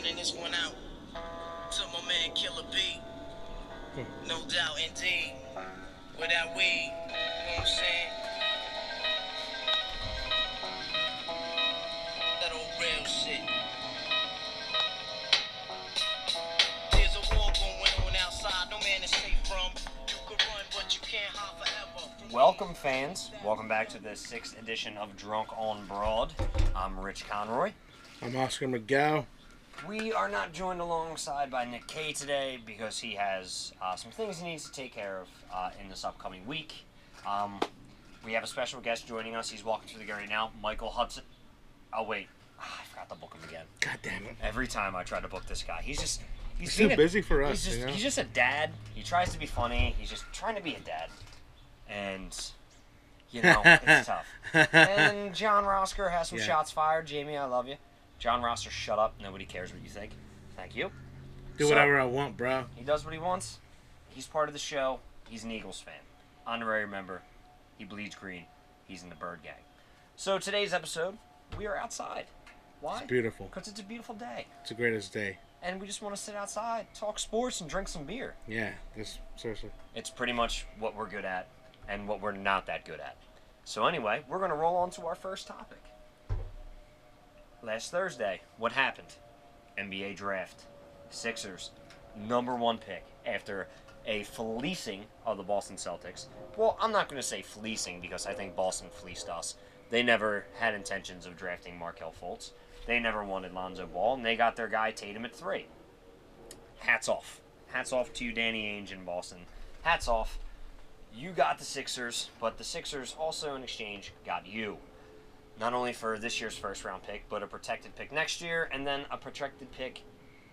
sending this one out to my man Killer B. No doubt, indeed. Without weed, you know what I'm saying? That old real shit. There's a war going on outside, no man is safe from. You could run, but you can't hide forever. Welcome, fans. Welcome back to the 6th edition of Drunk on Broad. I'm Rich Conroy. I'm Oscar McGow. We are not joined alongside by Nick K today because he has some things he needs to take care of in this upcoming week. We have a special guest joining us. He's walking through the gate right now, Michael Hudson. Oh, wait. I forgot to book him again. God damn it. Every time I try to book this guy, he's too busy for us. He's just a dad. He tries to be funny. He's just trying to be a dad. And, you know, it's tough. And John Rosker has some shots fired. Jamie, I love you. John Rosker, shut up. Nobody cares what you think. Thank you. Do whatever I want, bro. He does what he wants. He's part of the show. He's an Eagles fan. Honorary member. He bleeds green. He's in the Bird Gang. So today's episode, we are outside. Why? It's beautiful. Because it's a beautiful day. It's the greatest day. And we just want to sit outside, talk sports, and drink some beer. Yeah, seriously. It's pretty much what we're good at and what we're not that good at. So anyway, we're going to roll on to our first topic. Last Thursday, what happened? NBA draft. Sixers, #1 pick after a fleecing of the Boston Celtics. Well, I'm not going to say fleecing because I think Boston fleeced us. They never had intentions of drafting Markelle Fultz. They never wanted Lonzo Ball, and they got their guy Tatum at 3. Hats off. Hats off to you, Danny Ainge in Boston. Hats off. You got the Sixers, but the Sixers also in exchange got you. Not only for this year's first-round pick, but a protected pick next year, and then a protected pick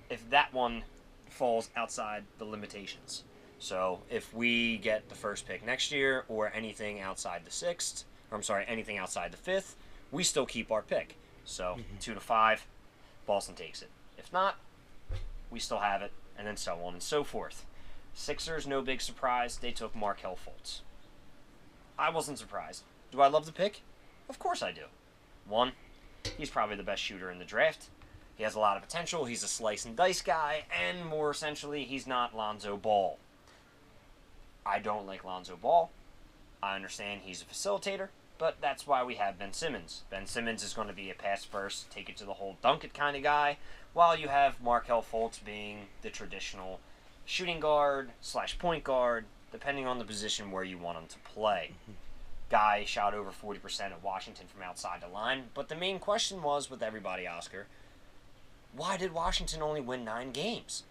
if that one falls outside the limitations. So if we get the first pick next year, or anything outside the 6th, or I'm sorry, anything outside the 5th, we still keep our pick. So 2 to 5, Boston takes it. If not, we still have it, and then so on and so forth. Sixers, no big surprise. They took Markelle Fultz. I wasn't surprised. Do I love the pick? Of course I do. 1, he's probably the best shooter in the draft. He has a lot of potential. He's a slice and dice guy, and more essentially, he's not Lonzo Ball. I don't like Lonzo Ball. I understand he's a facilitator, but that's why we have Ben Simmons. Ben Simmons is going to be a pass first, take it to the hole, dunk it kind of guy, while you have Markelle Fultz being the traditional shooting guard / point guard, depending on the position where you want him to play. Guy shot over 40% at Washington from outside the line, but the main question was with everybody, Oscar, why did Washington only win 9 games?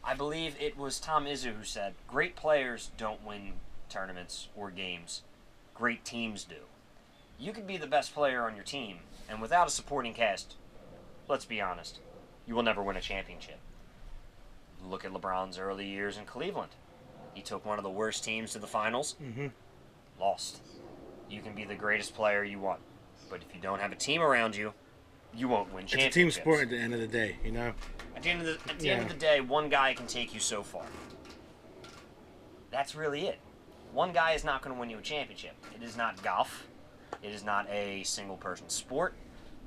I believe it was Tom Izzo who said, great players don't win tournaments or games. Great teams do. You could be the best player on your team, and without a supporting cast, let's be honest, you will never win a championship. Look at LeBron's early years in Cleveland. He took one of the worst teams to the finals, lost. You can be the greatest player you want, but if you don't have a team around you, you won't win championships. It's a team sport at the end of the day, you know? At the end of the day, one guy can take you so far. That's really it. One guy is not going to win you a championship. It is not golf. It is not a single-person sport.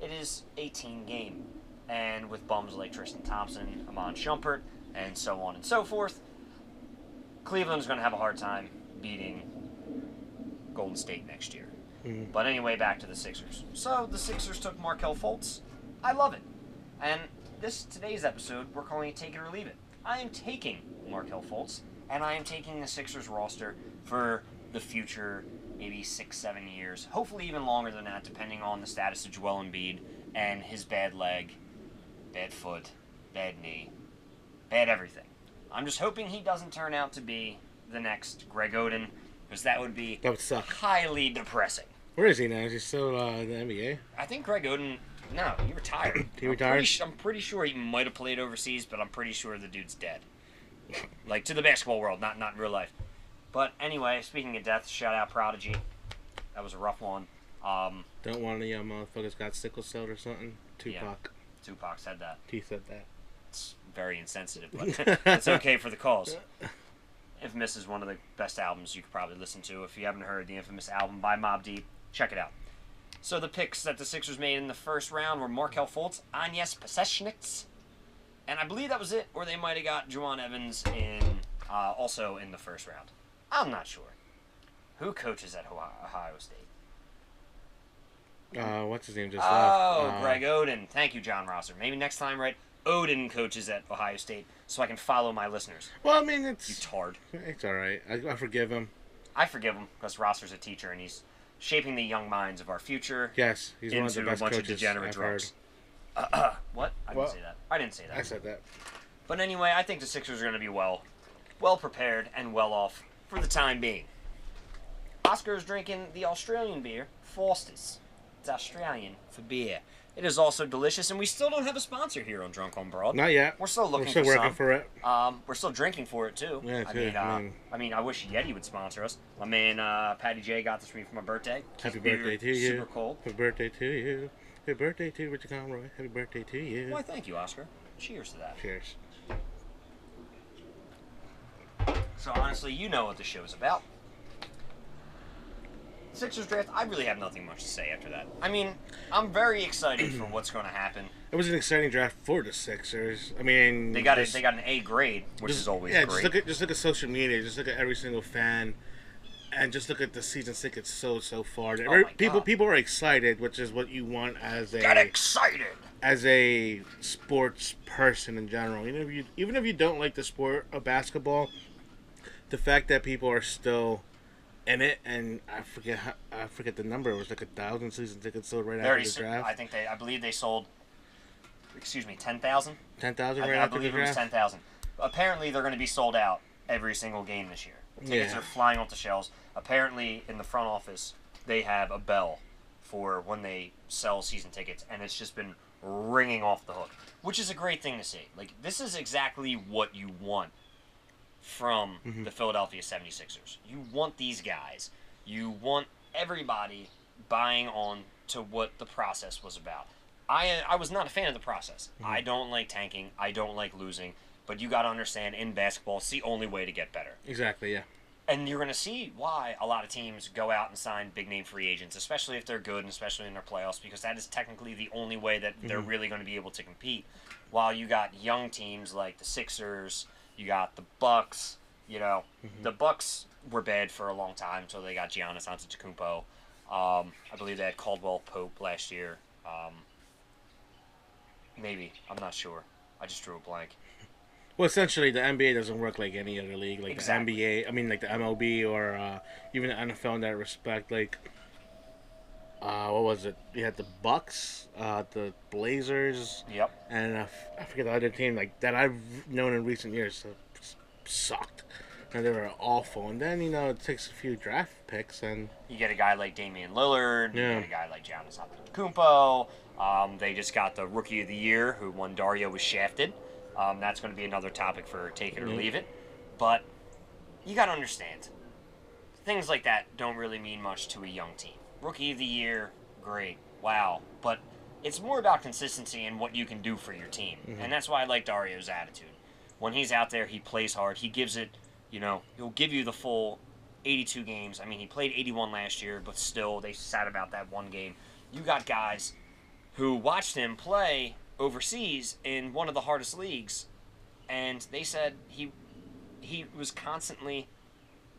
It is a team game. And with bums like Tristan Thompson, Iman Shumpert, and so on and so forth, Cleveland's going to have a hard time beating Golden State next year. But anyway, back to the Sixers. So the Sixers took Markelle Fultz. I love it. And today's episode, we're calling it Take It or Leave It. I am taking Markelle Fultz, and I am taking the Sixers roster for the future, maybe 6-7 years. Hopefully even longer than that, depending on the status of Joel Embiid and his bad leg, bad foot, bad knee, bad everything. I'm just hoping he doesn't turn out to be the next Greg Oden, because that would suck. Highly depressing. Where is he now? Is he still in the NBA? I think Greg Oden, no, he retired. He retired? I'm pretty sure he might have played overseas, but I'm pretty sure the dude's dead. Like, to the basketball world, not in real life. But anyway, speaking of death, shout out Prodigy. That was a rough one. Don't one of the motherfuckers got sickle cell or something? Tupac. Yeah, Tupac said that. He said that. It's very insensitive, but it's okay for the cause. Infamous is one of the best albums you could probably listen to. If you haven't heard the Infamous album by Mobb Deep, check it out. So the picks that the Sixers made in the first round were Markelle Fultz, Agnes Pasechniks, and I believe that was it, or they might have got Juwan Evans also in the first round. I'm not sure. Who coaches at Ohio State? What's his name just left? Greg Oden. Thank you, John Rosser. Maybe next time, right? Oden coaches at Ohio State, so I can follow my listeners. Well, I mean, it's... You tard. It's all right. I forgive him. I forgive him, because Rosser's a teacher, and he's shaping the young minds of our future. Yes, he's one of the best into a bunch coaches of degenerate I've drunks. What? I didn't say that. I didn't say that. I said that. But anyway, I think the Sixers are going to be well prepared and well off for the time being. Oscar is drinking the Australian beer, Foster's. It's Australian for beer. It is also delicious, and we still don't have a sponsor here on Drunk on Broad. Not yet. We're still looking We're still for working for it. We're still drinking for it, too. Yeah, I mean, I wish Yeti would sponsor us. My man, Patty J, got this for me for my birthday. Happy birthday to you. Super cold. Happy birthday to you. Happy birthday to Richard Conroy. Happy birthday to you. Why, thank you, Oscar. Cheers to that. Cheers. So, honestly, you know what the show's about. Sixers draft, I really have nothing much to say after that. I mean, I'm very excited for what's going to happen. It was an exciting draft for the Sixers. I mean, they got an A grade, which is always great. Just look at social media. Just look at every single fan, and just look at the season tickets so far. People are excited, which is what you want as a get excited as a sports person in general. Even if you don't like the sport of basketball, the fact that people are still in it, and I forget the number. It was like 1,000 season tickets sold right after the draft. I believe they sold. 10,000. 10,000 right I after the believe draft. It was 10,000. Apparently, they're going to be sold out every single game this year. Tickets are flying off the shelves. Apparently, in the front office, they have a bell for when they sell season tickets, and it's just been ringing off the hook, which is a great thing to see. Like, this is exactly what you want from the Philadelphia 76ers. You want these guys. You want everybody buying on to what the process was about. I was not a fan of the process. I don't like tanking. I don't like losing. But you got to understand, in basketball, it's the only way to get better. Exactly, yeah. And you're going to see why a lot of teams go out and sign big-name free agents, especially if they're good and especially in their playoffs, because that is technically the only way that they're really going to be able to compete. While you got young teams like the Sixers, you got the Bucks. The Bucks were bad for a long time until they got Giannis Antetokounmpo. I believe they had Caldwell Pope last year. Maybe. I'm not sure. I just drew a blank. Well, essentially, the NBA doesn't work like any other league. Like exactly. The NBA, I mean, like the MLB or even the NFL in that respect. Like, what was it? You had the Bucks, the Blazers. Yep. And I forget the other team like that I've known in recent years sucked. And they were awful. And then, it takes a few draft picks and... You get a guy like Damian Lillard. You get a guy like Giannis Antetokounmpo. They just got the Rookie of the Year, who won. Dario was shafted. That's going to be another topic for take it or leave it. But you got to understand, things like that don't really mean much to a young team. Rookie of the Year, great. Wow. But it's more about consistency and what you can do for your team. And that's why I like Dario's attitude. When he's out there, he plays hard. He gives it... he'll give you the full 82 games. I mean, he played 81 last year, but still, they sat about that one game. You got guys who watched him play overseas in one of the hardest leagues, and they said he was constantly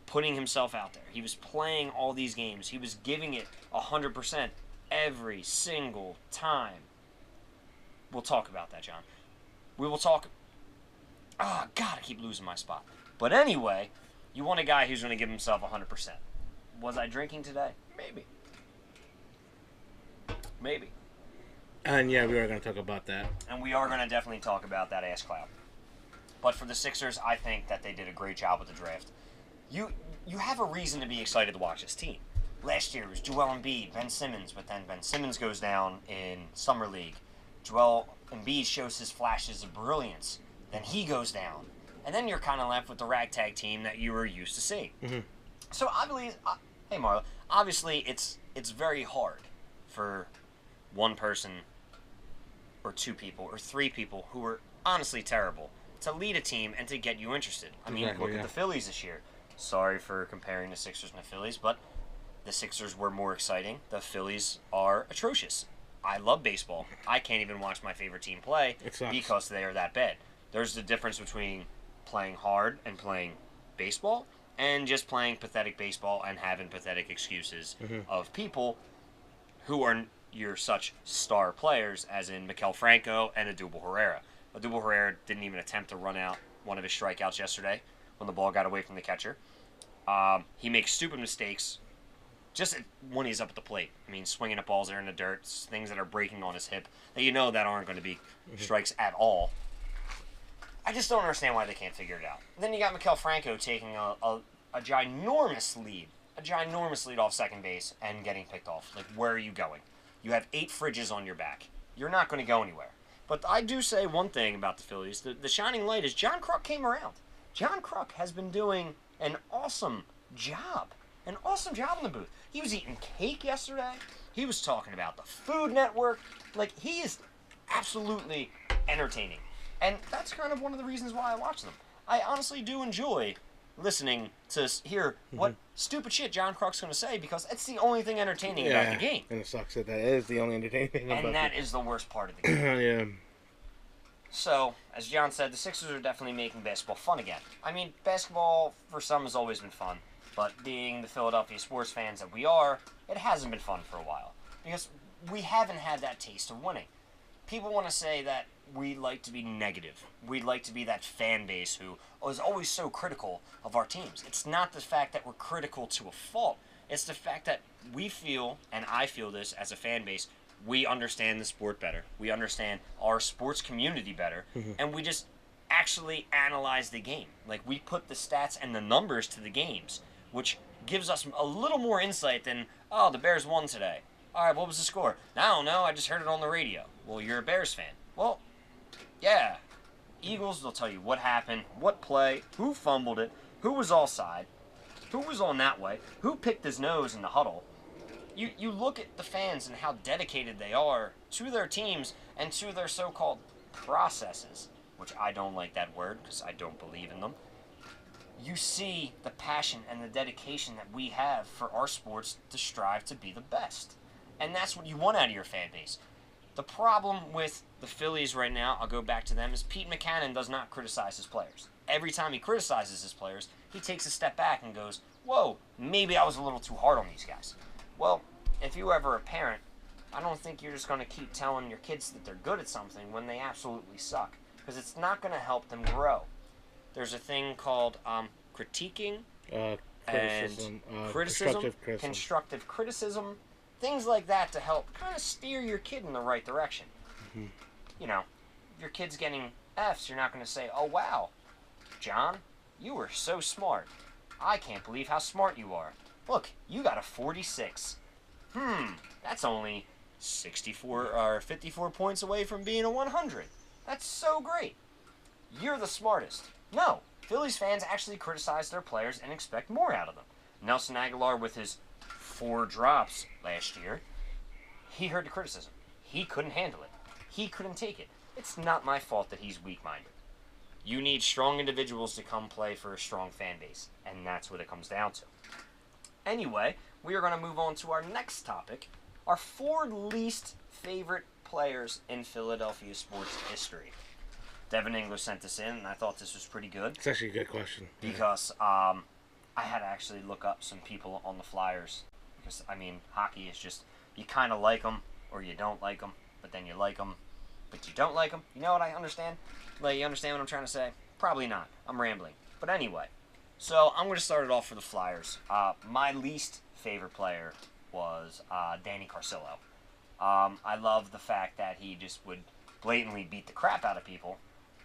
putting himself out there. He was playing all these games. He was giving it 100% every single time. We'll talk about that, John. We will talk... Oh, God, I keep losing my spot. But anyway, you want a guy who's going to give himself 100%. Was I drinking today? Maybe. And yeah, we are going to talk about that. And we are going to definitely talk about that ass cloud. But for the Sixers, I think that they did a great job with the draft. You have a reason to be excited to watch this team. Last year it was Joel Embiid, Ben Simmons, but then Ben Simmons goes down in Summer League. Joel Embiid shows his flashes of brilliance. Then he goes down. And then you're kind of left with the ragtag team that you were used to seeing. So I believe, hey Marla, obviously it's very hard for one person or two people or three people who are honestly terrible to lead a team and to get you interested. I mean, look at the Phillies this year. Sorry for comparing the Sixers and the Phillies, but the Sixers were more exciting. The Phillies are atrocious. I love baseball. I can't even watch my favorite team play because they are that bad. There's the difference between playing hard and playing baseball and just playing pathetic baseball and having pathetic excuses of people who are your such star players, as in Maikel Franco and Odubel Herrera. Odubel Herrera didn't even attempt to run out one of his strikeouts yesterday when the ball got away from the catcher. He makes stupid mistakes just when he's up at the plate. I mean, swinging at balls that are in the dirt, things that are breaking on his hip, that you know that aren't going to be strikes at all. I just don't understand why they can't figure it out. Then you got Maikel Franco taking a ginormous lead off second base and getting picked off. Like, where are you going? You have 8 fridges on your back. You're not going to go anywhere. But I do say one thing about the Phillies. The shining light is John Kruk came around. John Kruk has been doing an awesome job. An awesome job in the booth. He was eating cake yesterday. He was talking about the Food Network. Like, he is absolutely entertaining. And that's kind of one of the reasons why I watch them. I honestly do enjoy listening to hear what stupid shit John Kruk's going to say, because it's the only thing entertaining about the game. And it sucks that is the only entertaining thing about it. And that is the worst part of the game. Yeah. So, as John said, the Sixers are definitely making basketball fun again. I mean, basketball for some has always been fun, but being the Philadelphia sports fans that we are, it hasn't been fun for a while, because we haven't had that taste of winning. People want to say that we like to be negative. We like to be that fan base who is always so critical of our teams. It's not the fact that we're critical to a fault. It's the fact that we feel, and I feel this as a fan base, we understand the sport better. We understand our sports community better. And we just actually analyze the game. Like, we put the stats and the numbers to the games, which gives us a little more insight than, oh, the Bears won today. All right, what was the score? I don't know. I just heard it on the radio. Well, you're a Bears fan. Well, yeah. Eagles, they'll tell you what happened, what play, who fumbled it, who was offside, who was on that way, who picked his nose in the huddle. You look at the fans and how dedicated they are to their teams and to their so-called processes, which I don't like that word because I don't believe in them. You see the passion and the dedication that we have for our sports to strive to be the best. And that's what you want out of your fan base. The problem with the Phillies right now, I'll go back to them, is Pete Mackanin does not criticize his players. Every time he criticizes his players, he takes a step back and goes, whoa, maybe I was a little too hard on these guys. Well, if you're ever a parent, I don't think you're just going to keep telling your kids that they're good at something when they absolutely suck, because it's not going to help them grow. There's a thing called critiquing, Criticism, constructive criticism, things like that to help kind of steer your kid in the right direction. You know, if your kid's getting F's, you're not going to say, oh, wow, John, you were so smart. I can't believe how smart you are. Look, you got a 46. That's only 64 or 54 points away from being a 100. That's so great. You're the smartest. No, Phillies fans actually criticize their players and expect more out of them. Nelson Aguilar, with his 4 drops last year, he heard the criticism. He couldn't handle it. He couldn't take it. It's not my fault that he's weak-minded. You need strong individuals to come play for a strong fan base, and that's what it comes down to. Anyway, we are going to move on to our next topic, our 4 least favorite players in Philadelphia sports history. Devin English sent this in, and I thought this was pretty good. It's actually a good question. Because I had to actually look up some people on the Flyers. Because, I mean, hockey is just, you kind of like them, or you don't like them, but then you like them, but you don't like them. You know what I understand? Like, you understand what I'm trying to say? Probably not. I'm rambling. But anyway, so I'm going to start it off for the Flyers. My least favorite player was Danny Carcillo. I love the fact that he just would blatantly beat the crap out of people,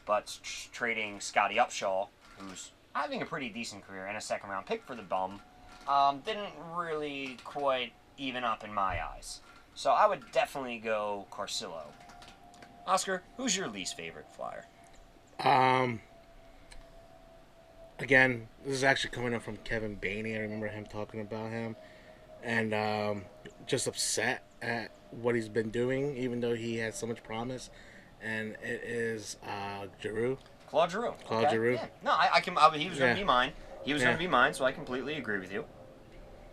but trading Scotty Upshaw, who's having a pretty decent career, and a second-round pick for the bum, didn't really quite even up in my eyes. So I would definitely go Carcillo. Oscar, who's your least favorite Flyer? Again, this is actually coming up from Kevin Baney. I remember him talking about him. And just upset at what he's been doing, even though he has so much promise. And it is Giroux. Claude Giroux. Giroux. Yeah. No, he was going to be mine. He was going to be mine, so I completely agree with you.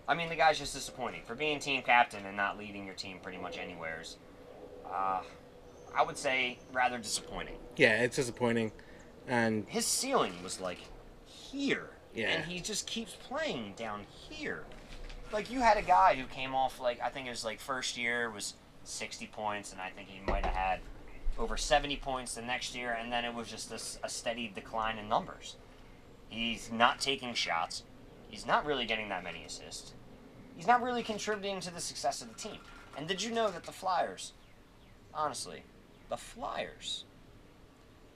I mean, the guy's just disappointing. For being team captain and not leading your team pretty much anywheres, I would say rather disappointing. Yeah, it's disappointing. And his ceiling was like here. Yeah. And he just keeps playing down here. Like, you had a guy who came off, like, I think it was like first year was 60 points, and I think he might have had over 70 points the next year, and then it was just a steady decline in numbers. He's not taking shots. He's not really getting that many assists. He's not really contributing to the success of the team. And did you know that the Flyers, honestly, the Flyers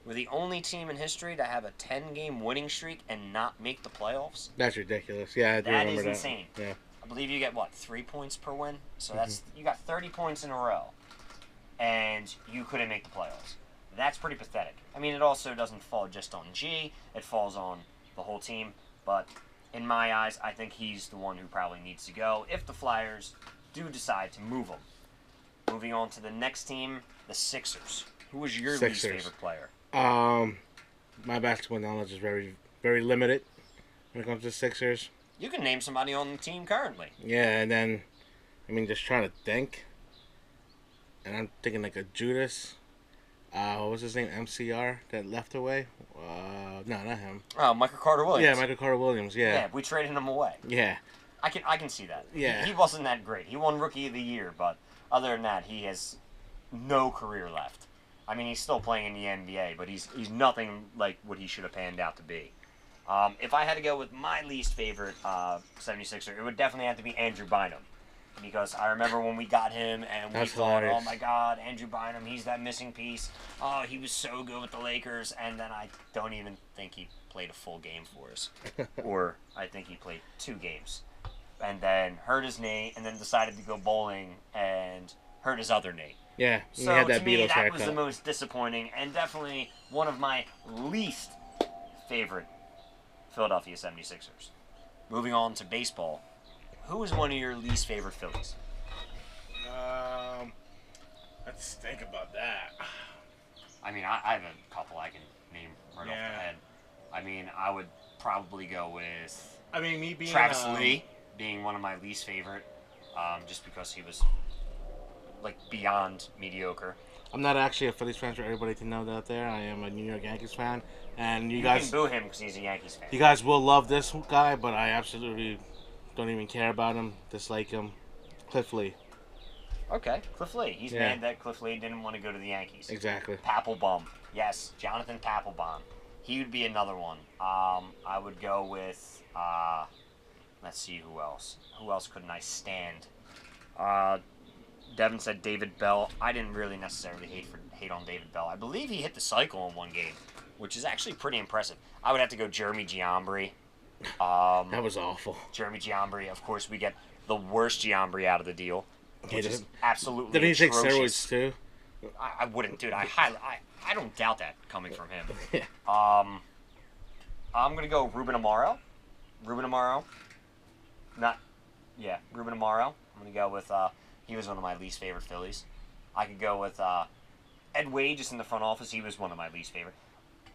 were the only team in history to have a 10-game winning streak and not make the playoffs? That's ridiculous. Yeah, I do That remember is insane. Yeah. I believe you get, 3 points per win? So that's you got 30 points in a row, and you couldn't make the playoffs. That's pretty pathetic. I mean, it also doesn't fall just on G. It falls on the whole team. But in my eyes, I think he's the one who probably needs to go if the Flyers do decide to move him. Moving on to the next team, the Sixers. Who was your least favorite player? My basketball knowledge is very, very limited when it comes to Sixers. You can name somebody on the team currently. Yeah, and then, I mean, just trying to think. And I'm thinking like a Judas. What was his name? MCR that left away? No, not him. Oh, Michael Carter-Williams. Yeah, Michael Carter-Williams, yeah. Yeah, we traded him away. Yeah. I can see that. Yeah. He wasn't that great. He won Rookie of the Year, but other than that, he has no career left. I mean, he's still playing in the NBA, but he's nothing like what he should have panned out to be. If I had to go with my least favorite 76er, it would definitely have to be Andrew Bynum. Because I remember when we got him and we thought, hilarious. oh my God, Andrew Bynum, he's that missing piece. Oh, he was so good with the Lakers. And then I don't even think he played a full game for us. Or I think he played 2 games. And then hurt his knee and then decided to go bowling and hurt his other knee. Yeah, So he had that to me, Beatles that haircut. was the most disappointing and definitely one of my least favorite Philadelphia 76ers. Moving on to baseball. Who is one of your least favorite Phillies? Let's think about that. I mean, I have a couple I can name right off the head. I mean, I would probably go with Me being Travis Lee being one of my least favorite, just because he was like beyond mediocre. I'm not actually a Phillies fan for everybody to know that out there. I am a New York Yankees fan, and you You guys, can boo him because he's a Yankees fan. you guys will love this guy, but I absolutely don't even care about him, dislike him. Cliff Lee. Okay, Cliff Lee. He's Yeah. mad that Cliff Lee didn't want to go to the Yankees. Exactly. Papelbon. Yes, Jonathan Papelbon. He would be another one. I would go with, let's see who else. Who else couldn't I stand? Devin said David Bell. I didn't really necessarily hate on David Bell. I believe he hit the cycle in one game, which is actually pretty impressive. I would have to go Jeremy Giambi. That was awful. Jeremy Giambi. Of course, we get the worst Giambi out of the deal, which is absolutely Did he take atrocious. steroids too? I wouldn't, dude. I don't doubt that coming from him. Yeah. I'm gonna go Ruben Amaro. Ruben Amaro. I'm gonna go with. He was one of my least favorite Phillies. I could go with Ed Wade, just in the front office. He was one of my least favorite.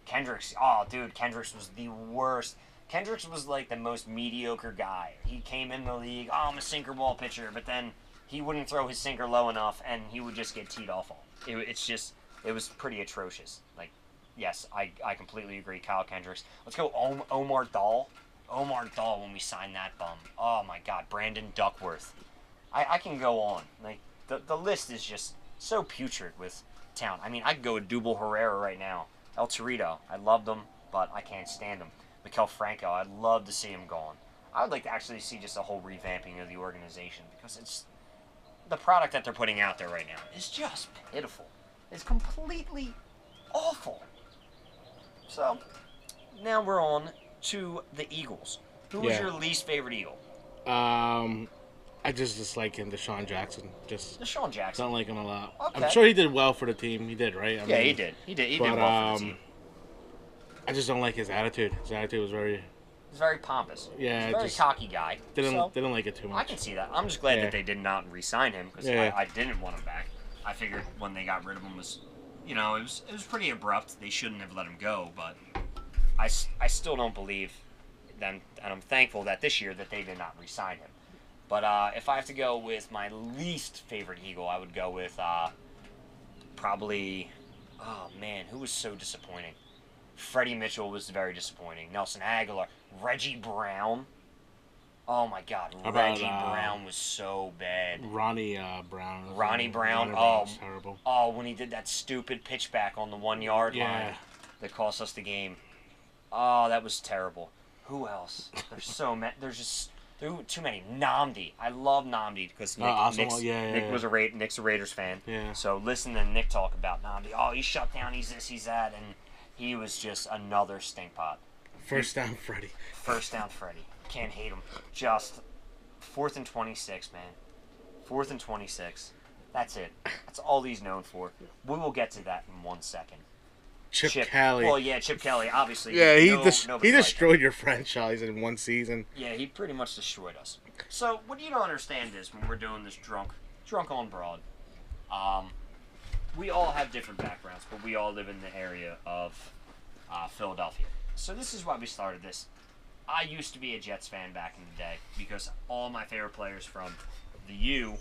Kendricks. Oh, dude, Kendricks was the worst. Kendricks was like the most mediocre guy. He came in the league. Oh, I'm a sinker ball pitcher, but then he wouldn't throw his sinker low enough, and he would just get teed off on. It was pretty atrocious. Like, yes, I completely agree. Kyle Kendricks. Let's go Omar Dahl. Omar Dahl when we signed that bum. Oh my God, Brandon Duckworth. I can go on. Like the list is just so putrid with talent. I mean, I could go with Dubal Herrera right now. El Torito. I loved him, but I can't stand him. Maikel Franco. I'd love to see him gone. I would like to actually see just a whole revamping of the organization because it's the product that they're putting out there right now is just pitiful. It's completely awful. So now we're on to the Eagles. Who was Yeah. your least favorite Eagle? I just dislike him, Deshaun Jackson. Just Deshaun Jackson. don't like him a lot. Okay. I'm sure he did well for the team. He did, right? Yeah, he did. He did but, well for the team. I just don't like his attitude. His attitude was very... He's very pompous. Yeah, He's a very just cocky guy. Didn't like it too I much. can see that. I'm just glad Yeah. that they did not re-sign him because Yeah. I didn't want him back. I figured when they got rid of him was, it was pretty abrupt. They shouldn't have let him go, but I still don't believe them, and I'm thankful that this year that they did not re-sign him. But if I have to go with my least favorite Eagle, I would go with probably, oh man, who was so disappointing? Freddie Mitchell was very disappointing. Nelson Aguilar. Reggie Brown. Oh my God, Reggie Brown was so bad. Ronnie Brown. Ronnie Brown. Was terrible. Oh, when he did that stupid pitchback on the 1 yard line that cost us the game. Oh, that was terrible. Who else? There's so many. There's just too many. Namdi. I love Namdi because Nick's a Raiders fan. Yeah. So listen to Nick talk about Namdi. Oh, he's shut down. He's this. He's that. And he was just another stink pot. First down, Freddie. Can't hate him. Just 4th and 26, man. 4th and 26. That's it. That's all he's known for. We will get to that in 1 second. Chip Kelly. Well, yeah, Chip Kelly, obviously. Yeah, he destroyed your franchise in one season. Yeah, he pretty much destroyed us. So what you don't understand is when we're doing this drunk on broad, we all have different backgrounds, but we all live in the area of Philadelphia. So this is why we started this. I used to be a Jets fan back in the day because all my favorite players from the U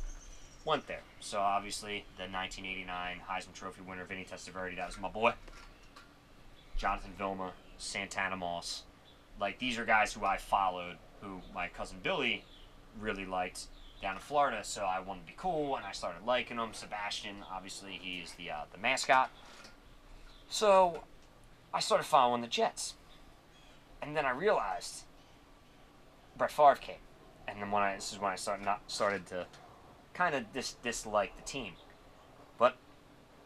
went there. So obviously the 1989 Heisman Trophy winner Vinny Testaverde, that was my boy. Jonathan Vilma, Santana Moss. Like, these are guys who I followed, who my cousin Billy really liked down in Florida, so I wanted to be cool, and I started liking him. Sebastian, obviously, he's the mascot. So I started following the Jets. And then I realized Brett Favre came. And then this is when I started to kind of dislike the team. But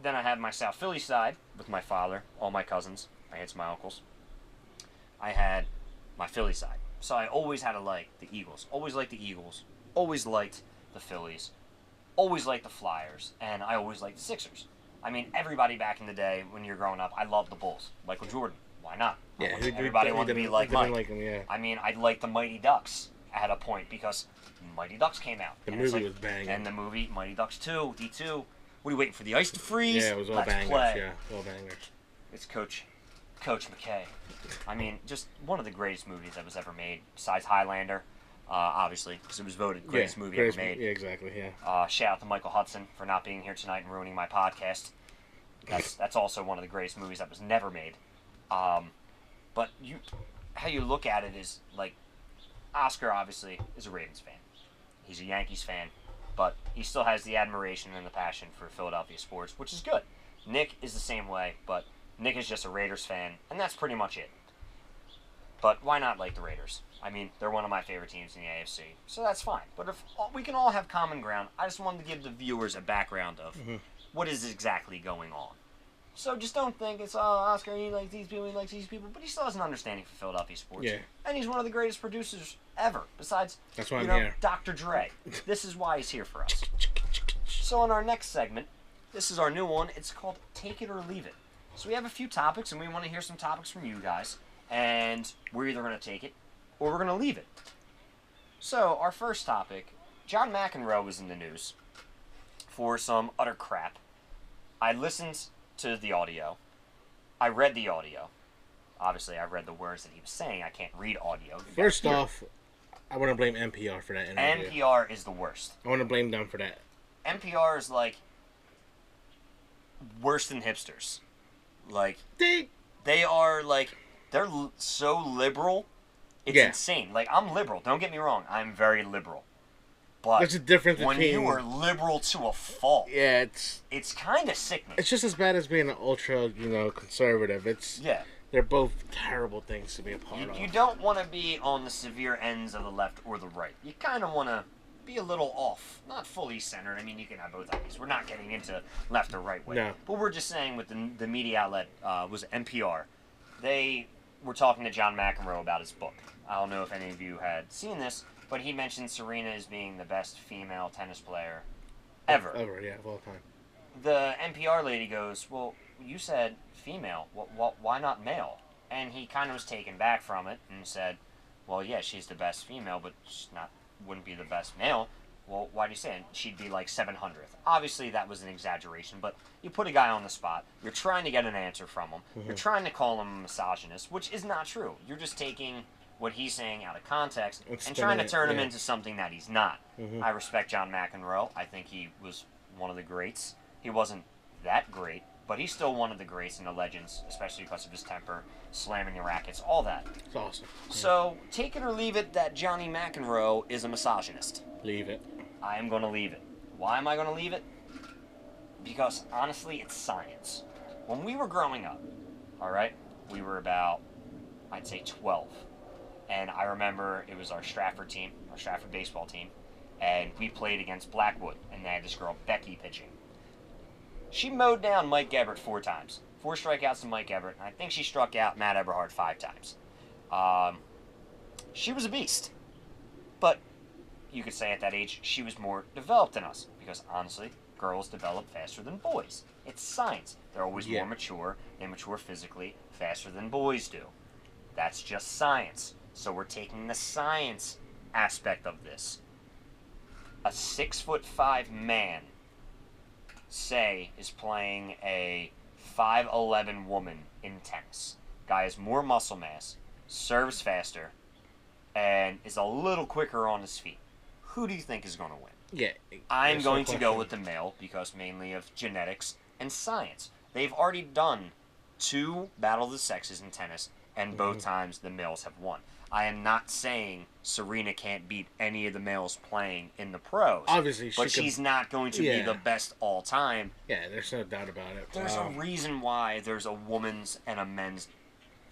then I had my South Philly side with my father, all my cousins. I had my uncles. I had my Philly side. So I always had to like the Eagles. Always liked the Eagles. Always liked the Phillies. Always liked the Flyers. And I always liked the Sixers. I mean, everybody back in the day when you're growing up, I loved the Bulls. Michael Jordan. Why not? Yeah, everybody wanted to be like Mike. Like him, yeah. I mean, I liked the Mighty Ducks at a point because Mighty Ducks came out. The movie was banging. And the movie Mighty Ducks 2, D2. What are you waiting for, the ice to freeze? Yeah, it was all bangers. Yeah, all bangers. It's Coach McKay. I mean, just one of the greatest movies that was ever made, besides Highlander, obviously, because it was voted greatest movie ever made. Yeah, exactly, yeah. Shout out to Michael Hudson for not being here tonight and ruining my podcast. That's also one of the greatest movies that was never made. But how you look at it is, like, Oscar obviously is a Ravens fan. He's a Yankees fan, but he still has the admiration and the passion for Philadelphia sports, which is good. Nick is the same way, but Nick is just a Raiders fan, and that's pretty much it. But why not like the Raiders? I mean, they're one of my favorite teams in the AFC, so that's fine. But if we can all have common ground, I just wanted to give the viewers a background of what is exactly going on. So just don't think it's, Oscar, he likes these people, but he still has an understanding for Philadelphia sports. Yeah. And he's one of the greatest producers ever, besides, that's why I'm here. Dr. Dre. This is why he's here for us. So on our next segment, this is our new one. It's called Take It or Leave It. So we have a few topics, and we want to hear some topics from you guys. And we're either going to take it or we're going to leave it. So our first topic, John McEnroe was in the news for some utter crap. I listened to the audio. I read the audio. Obviously, I read the words that he was saying. I can't read audio. First off, I want to blame NPR for that interview. NPR is the worst. I want to blame them for that. NPR is, like, worse than hipsters. Like, they are, like, they're so liberal. It's insane. Like, I'm liberal. Don't get me wrong. I'm very liberal. But there's a difference when between... you are liberal to a fault, yeah, it's kind of sickening. It's just as bad as being an ultra, conservative. Yeah. They're both terrible things to be a part of. You don't want to be on the severe ends of the left or the right. You kind of want to be a little off. Not fully centered. I mean, you can have both ideas. We're not getting into left or right way. No. But we're just saying with the media outlet, was NPR, they were talking to John McEnroe about his book. I don't know if any of you had seen this, but he mentioned Serena as being the best female tennis player ever. Ever, yeah, of all time. The NPR lady goes, well, you said female. Why not male? And he kind of was taken back from it and said, well, yeah, she's the best female, but she's wouldn't be the best male. Well, why do you say it? She'd be like 700th. Obviously, that was an exaggeration, but you put a guy on the spot. You're trying to get an answer from him. You're trying to call him a misogynist, which is not true. You're just taking what he's saying out of context and It's trying to spinning it, turn him yeah. into something that he's not. Mhm. I respect John McEnroe. I think he was one of the greats. He wasn't that great, but he's still one of the greats and the legends, especially because of his temper, slamming the rackets, all that. It's awesome. So, take it or leave it that Johnny McEnroe is a misogynist. Leave it. I am going to leave it. Why am I going to leave it? Because, honestly, it's science. When we were growing up, all right, we were about, I'd say, 12. And I remember it was our Stratford team, our Stratford baseball team, and we played against Blackwood, and they had this girl, Becky, pitching. She mowed down Mike Gebert 4 times. 4 strikeouts to Mike Gebert, and I think she struck out Matt Eberhard 5 times. She was a beast. But you could say at that age, she was more developed than us, because honestly, girls develop faster than boys. It's science. They're always more mature. They mature physically faster than boys do. That's just science. So we're taking the science aspect of this. A 6'5" man, say, is playing a 5'11" woman in tennis. Guy has more muscle mass, serves faster, and is a little quicker on his feet. Who do you think is going to win? Yeah. I'm going to go with the male because mainly of genetics and science. They've already done 2 Battle of the Sexes in tennis, and both times the males have won. I am not saying Serena can't beat any of the males playing in the pros. Obviously, she's not going to be the best all time. Yeah, there's no doubt about it. There's a reason why there's a woman's and a men's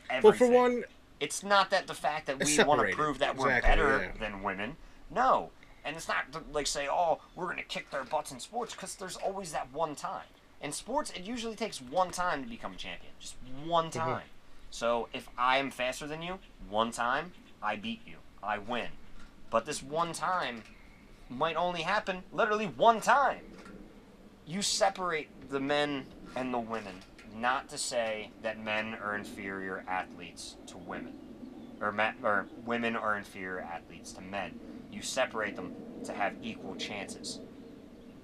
everything. Well, for one, it's not that the fact that we want to prove that we're better than women. No. And it's not like say, oh, we're going to kick their butts in sports, because there's always that one time. In sports, it usually takes one time to become a champion. Just one time. So if I am faster than you, one time, I beat you. I win. But this one time might only happen literally one time. You separate the men and the women, not to say that men are inferior athletes to women. Or women are inferior athletes to men. You separate them to have equal chances.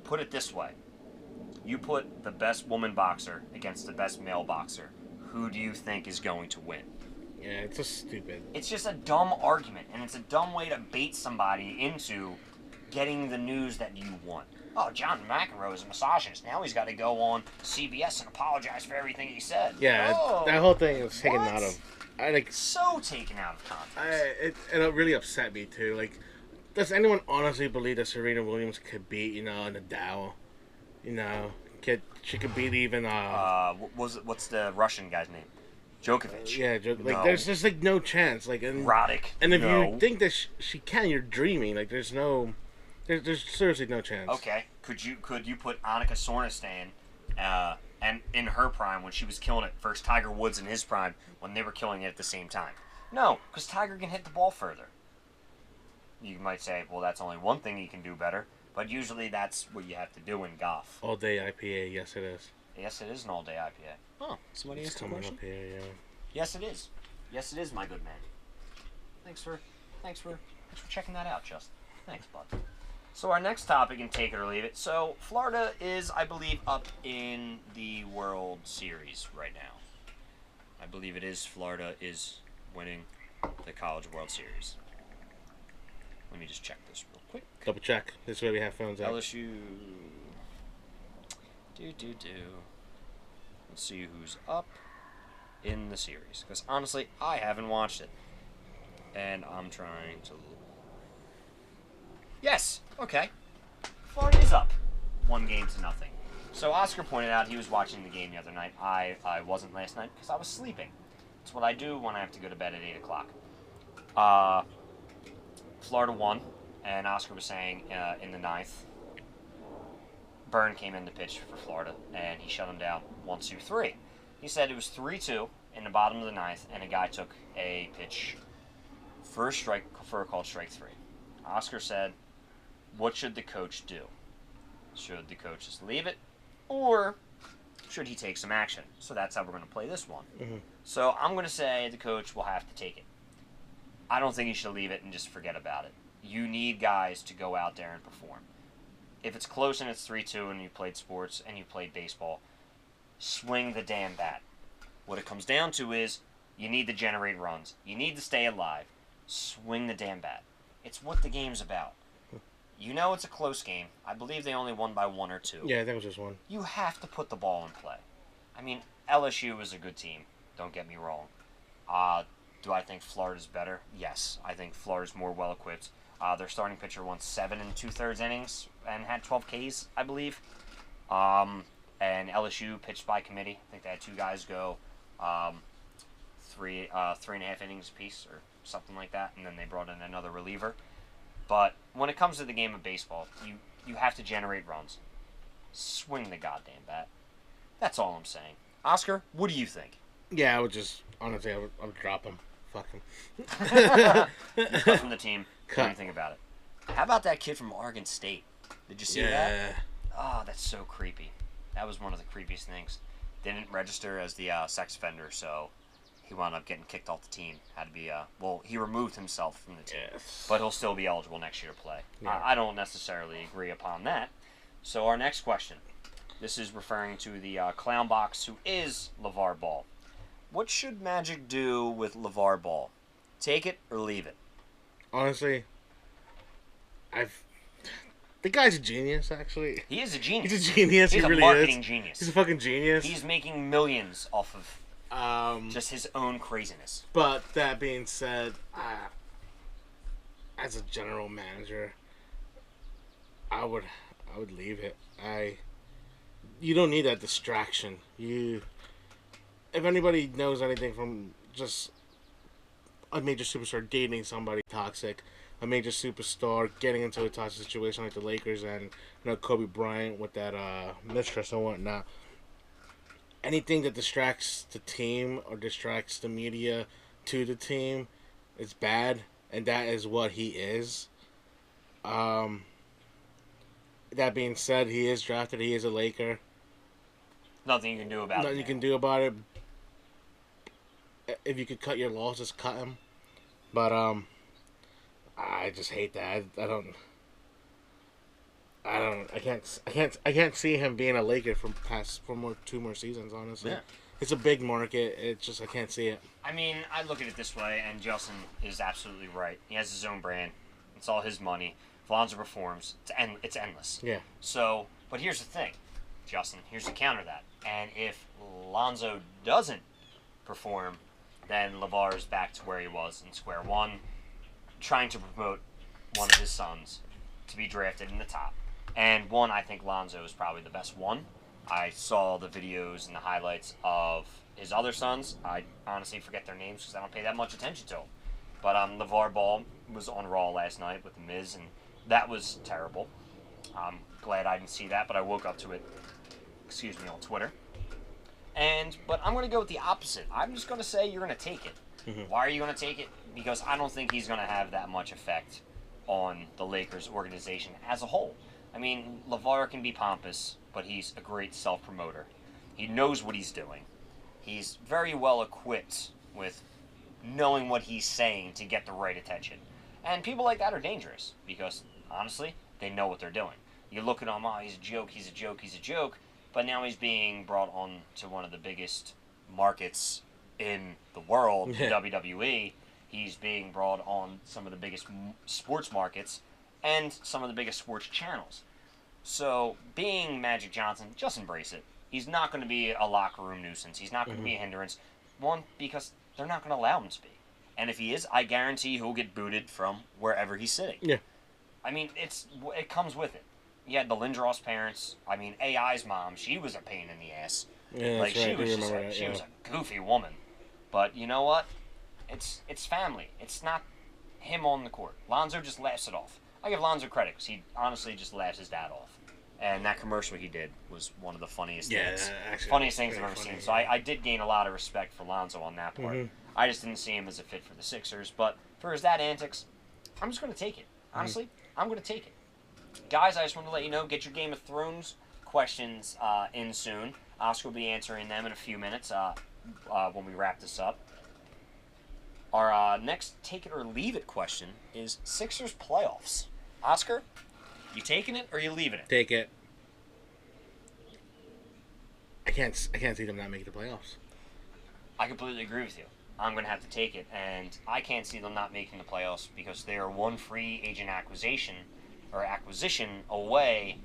Put it this way. You put the best woman boxer against the best male boxer. Who do you think is going to win? Yeah, it's just stupid. It's just a dumb argument, and it's a dumb way to bait somebody into getting the news that you want. Oh, John McEnroe is a misogynist. Now he's got to go on CBS and apologize for everything he said. Yeah, that whole thing was taken out of... So taken out of context. And it really upset me, too. Like, does anyone honestly believe that Serena Williams could beat, Nadal? She could beat even... what's the Russian guy's name? Djokovic. Yeah, like, there's just, like, no chance. Like, Roddick. And if you think that she can, you're dreaming. Like, there's seriously no chance. Okay. Could you put Annika Sorenstam, and in her prime when she was killing it, versus Tiger Woods in his prime when they were killing it at the same time? No, because Tiger can hit the ball further. You might say, well, that's only one thing he can do better, but usually that's what you have to do in golf. All day IPA, yes it is. Yes, it is an all day IPA. Oh, somebody asked a question? Up here, yeah. Yes, it is. Yes, it is, my good man. Thanks for checking that out, Justin. Thanks, bud. So our next topic, and take it or leave it. So Florida is, I believe, up in the World Series right now. I believe it is. Florida is winning the College World Series. Let me just check this real quick. Double check. This is where we have phones out. LSU. Let's see who's up in the series. Because honestly, I haven't watched it. And I'm trying to... Yes! Okay. Florida is up 1-0. So Oscar pointed out he was watching the game the other night. I wasn't last night because I was sleeping. It's what I do when I have to go to bed at 8 o'clock. Florida won, and Oscar was saying in the 9th, Byrne came in to pitch for Florida, and he shut him down 1-2-3. He said it was 3-2 in the bottom of the 9th, and a guy took a pitch for a called strike 3. Oscar said, what should the coach do? Should the coach just leave it, or should he take some action? So that's how we're going to play this one. Mm-hmm. So I'm going to say the coach will have to take it. I don't think he should leave it and just forget about it. You need guys to go out there and perform. If it's close and it's 3-2 and you played sports and you played baseball, swing the damn bat. What it comes down to is you need to generate runs. You need to stay alive. swing the damn bat. It's what the game's about. You know it's a close game. I believe they only won by 1 or 2. Yeah, I think it was just 1. You have to put the ball in play. I mean, LSU is a good team. Don't get me wrong. Do I think Florida's better? Yes. I think Florida's more well-equipped. Their starting pitcher won 7 2/3 innings and had 12 Ks, I believe. And LSU pitched by committee. I think they had 2 guys go 3.5 innings apiece or something like that, and then they brought in another reliever. But when it comes to the game of baseball, you have to generate runs. Swing the goddamn bat. That's all I'm saying. Oscar, what do you think? Yeah, I would just, honestly, I would drop him. Fuck him. Cut from the team. Cut. Anything about it. How about that kid from Oregon State? Did you see that? Oh, that's so creepy. That was one of the creepiest things. Didn't register as the sex offender, so he wound up getting kicked off the team. Had to be, he removed himself from the team. Yes. But he'll still be eligible next year to play. Yeah. I don't necessarily agree upon that. So our next question. This is referring to the clown box who is LeVar Ball. What should Magic do with LeVar Ball? Take it or leave it? Honestly, the guy's a genius, actually. He is a genius. He's a genius. He's he a really marketing is. genius. He's a fucking genius. He's making millions off of just his own craziness. But that being said, as a general manager, I would leave it. You don't need that distraction. If anybody knows anything from just a major superstar dating somebody toxic, a major superstar getting into a toxic situation like the Lakers and Kobe Bryant with that mistress and whatnot, anything that distracts the team or distracts the media to the team is bad, and that is what he is. That being said, he is drafted. He is a Laker. Nothing you can do about it. Nothing you can do about it. If you could cut your losses, cut him. But I just hate that. I can't see him being a Laker for 2 more seasons. Honestly, Yeah. It's a big market. It's just I can't see it. I mean, I look at it this way, and Justin is absolutely right. He has his own brand. It's all his money. If Lonzo performs, it's endless. Yeah. So, but here's the thing, Justin. Here's the counter to that. And if Lonzo doesn't perform, then LeVar's back to where he was in square one, trying to promote one of his sons to be drafted in the top. And I think Lonzo is probably the best one. I saw the videos and the highlights of his other sons. I honestly forget their names because I don't pay that much attention to them. But LeVar Ball was on Raw last night with The Miz, and that was terrible. I'm glad I didn't see that, but I woke up to it, on Twitter. But I'm going to go with the opposite. I'm just going to say you're going to take it. Mm-hmm. Why are you going to take it? Because I don't think he's going to have that much effect on the Lakers organization as a whole. I mean, LeVar can be pompous, but he's a great self-promoter. He knows what he's doing. He's very well equipped with knowing what he's saying to get the right attention. And people like that are dangerous because, honestly, they know what they're doing. You look at him, he's a joke, but now he's being brought on to one of the biggest markets in the world, WWE. He's being brought on some of the biggest sports markets and some of the biggest sports channels. So, being Magic Johnson, just embrace it. He's not going to be a locker room nuisance. He's not going to be a hindrance. One, because they're not going to allow him to be. And if he is, I guarantee he'll get booted from wherever he's sitting. Yeah. I mean, it comes with it. You had the Lindros parents. I mean, AI's mom, she was a pain in the ass. Yeah, like, that's she right. was she was a goofy woman. But you know what? It's family. It's not him on the court. Lonzo just laughs it off. I give Lonzo credit because he honestly just laughs his dad off. And that commercial he did was one of the funniest things. Actually, funniest things I've ever seen. So I did gain a lot of respect for Lonzo on that part. Mm-hmm. I just didn't see him as a fit for the Sixers. But for his dad antics, I'm just going to take it. Honestly, I'm going to take it. Guys, I just want to let you know, get your Game of Thrones questions in soon. Oscar will be answering them in a few minutes when we wrap this up. Our next take it or leave it question is Sixers playoffs. Oscar, you taking it or you leaving it? Take it. I can't see them not making the playoffs. I completely agree with you. I'm going to have to take it. And I can't see them not making the playoffs because they are one free agent acquisition away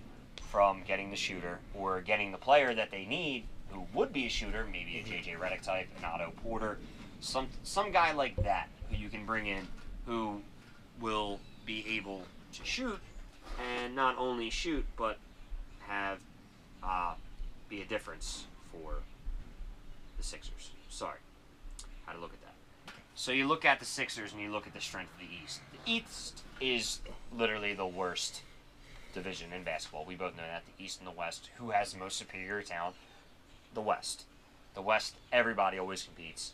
from getting the shooter or getting the player that they need who would be a shooter, maybe a J.J. Redick type, an Otto Porter, some guy like that who you can bring in who will be able to shoot and not only shoot but have be a difference for the Sixers. Sorry, how to look at that. So you look at the Sixers and you look at the strength of the East. The East is literally the worst division in basketball. We both know that. The East and the West. Who has the most superior talent? The West. The West, everybody always competes.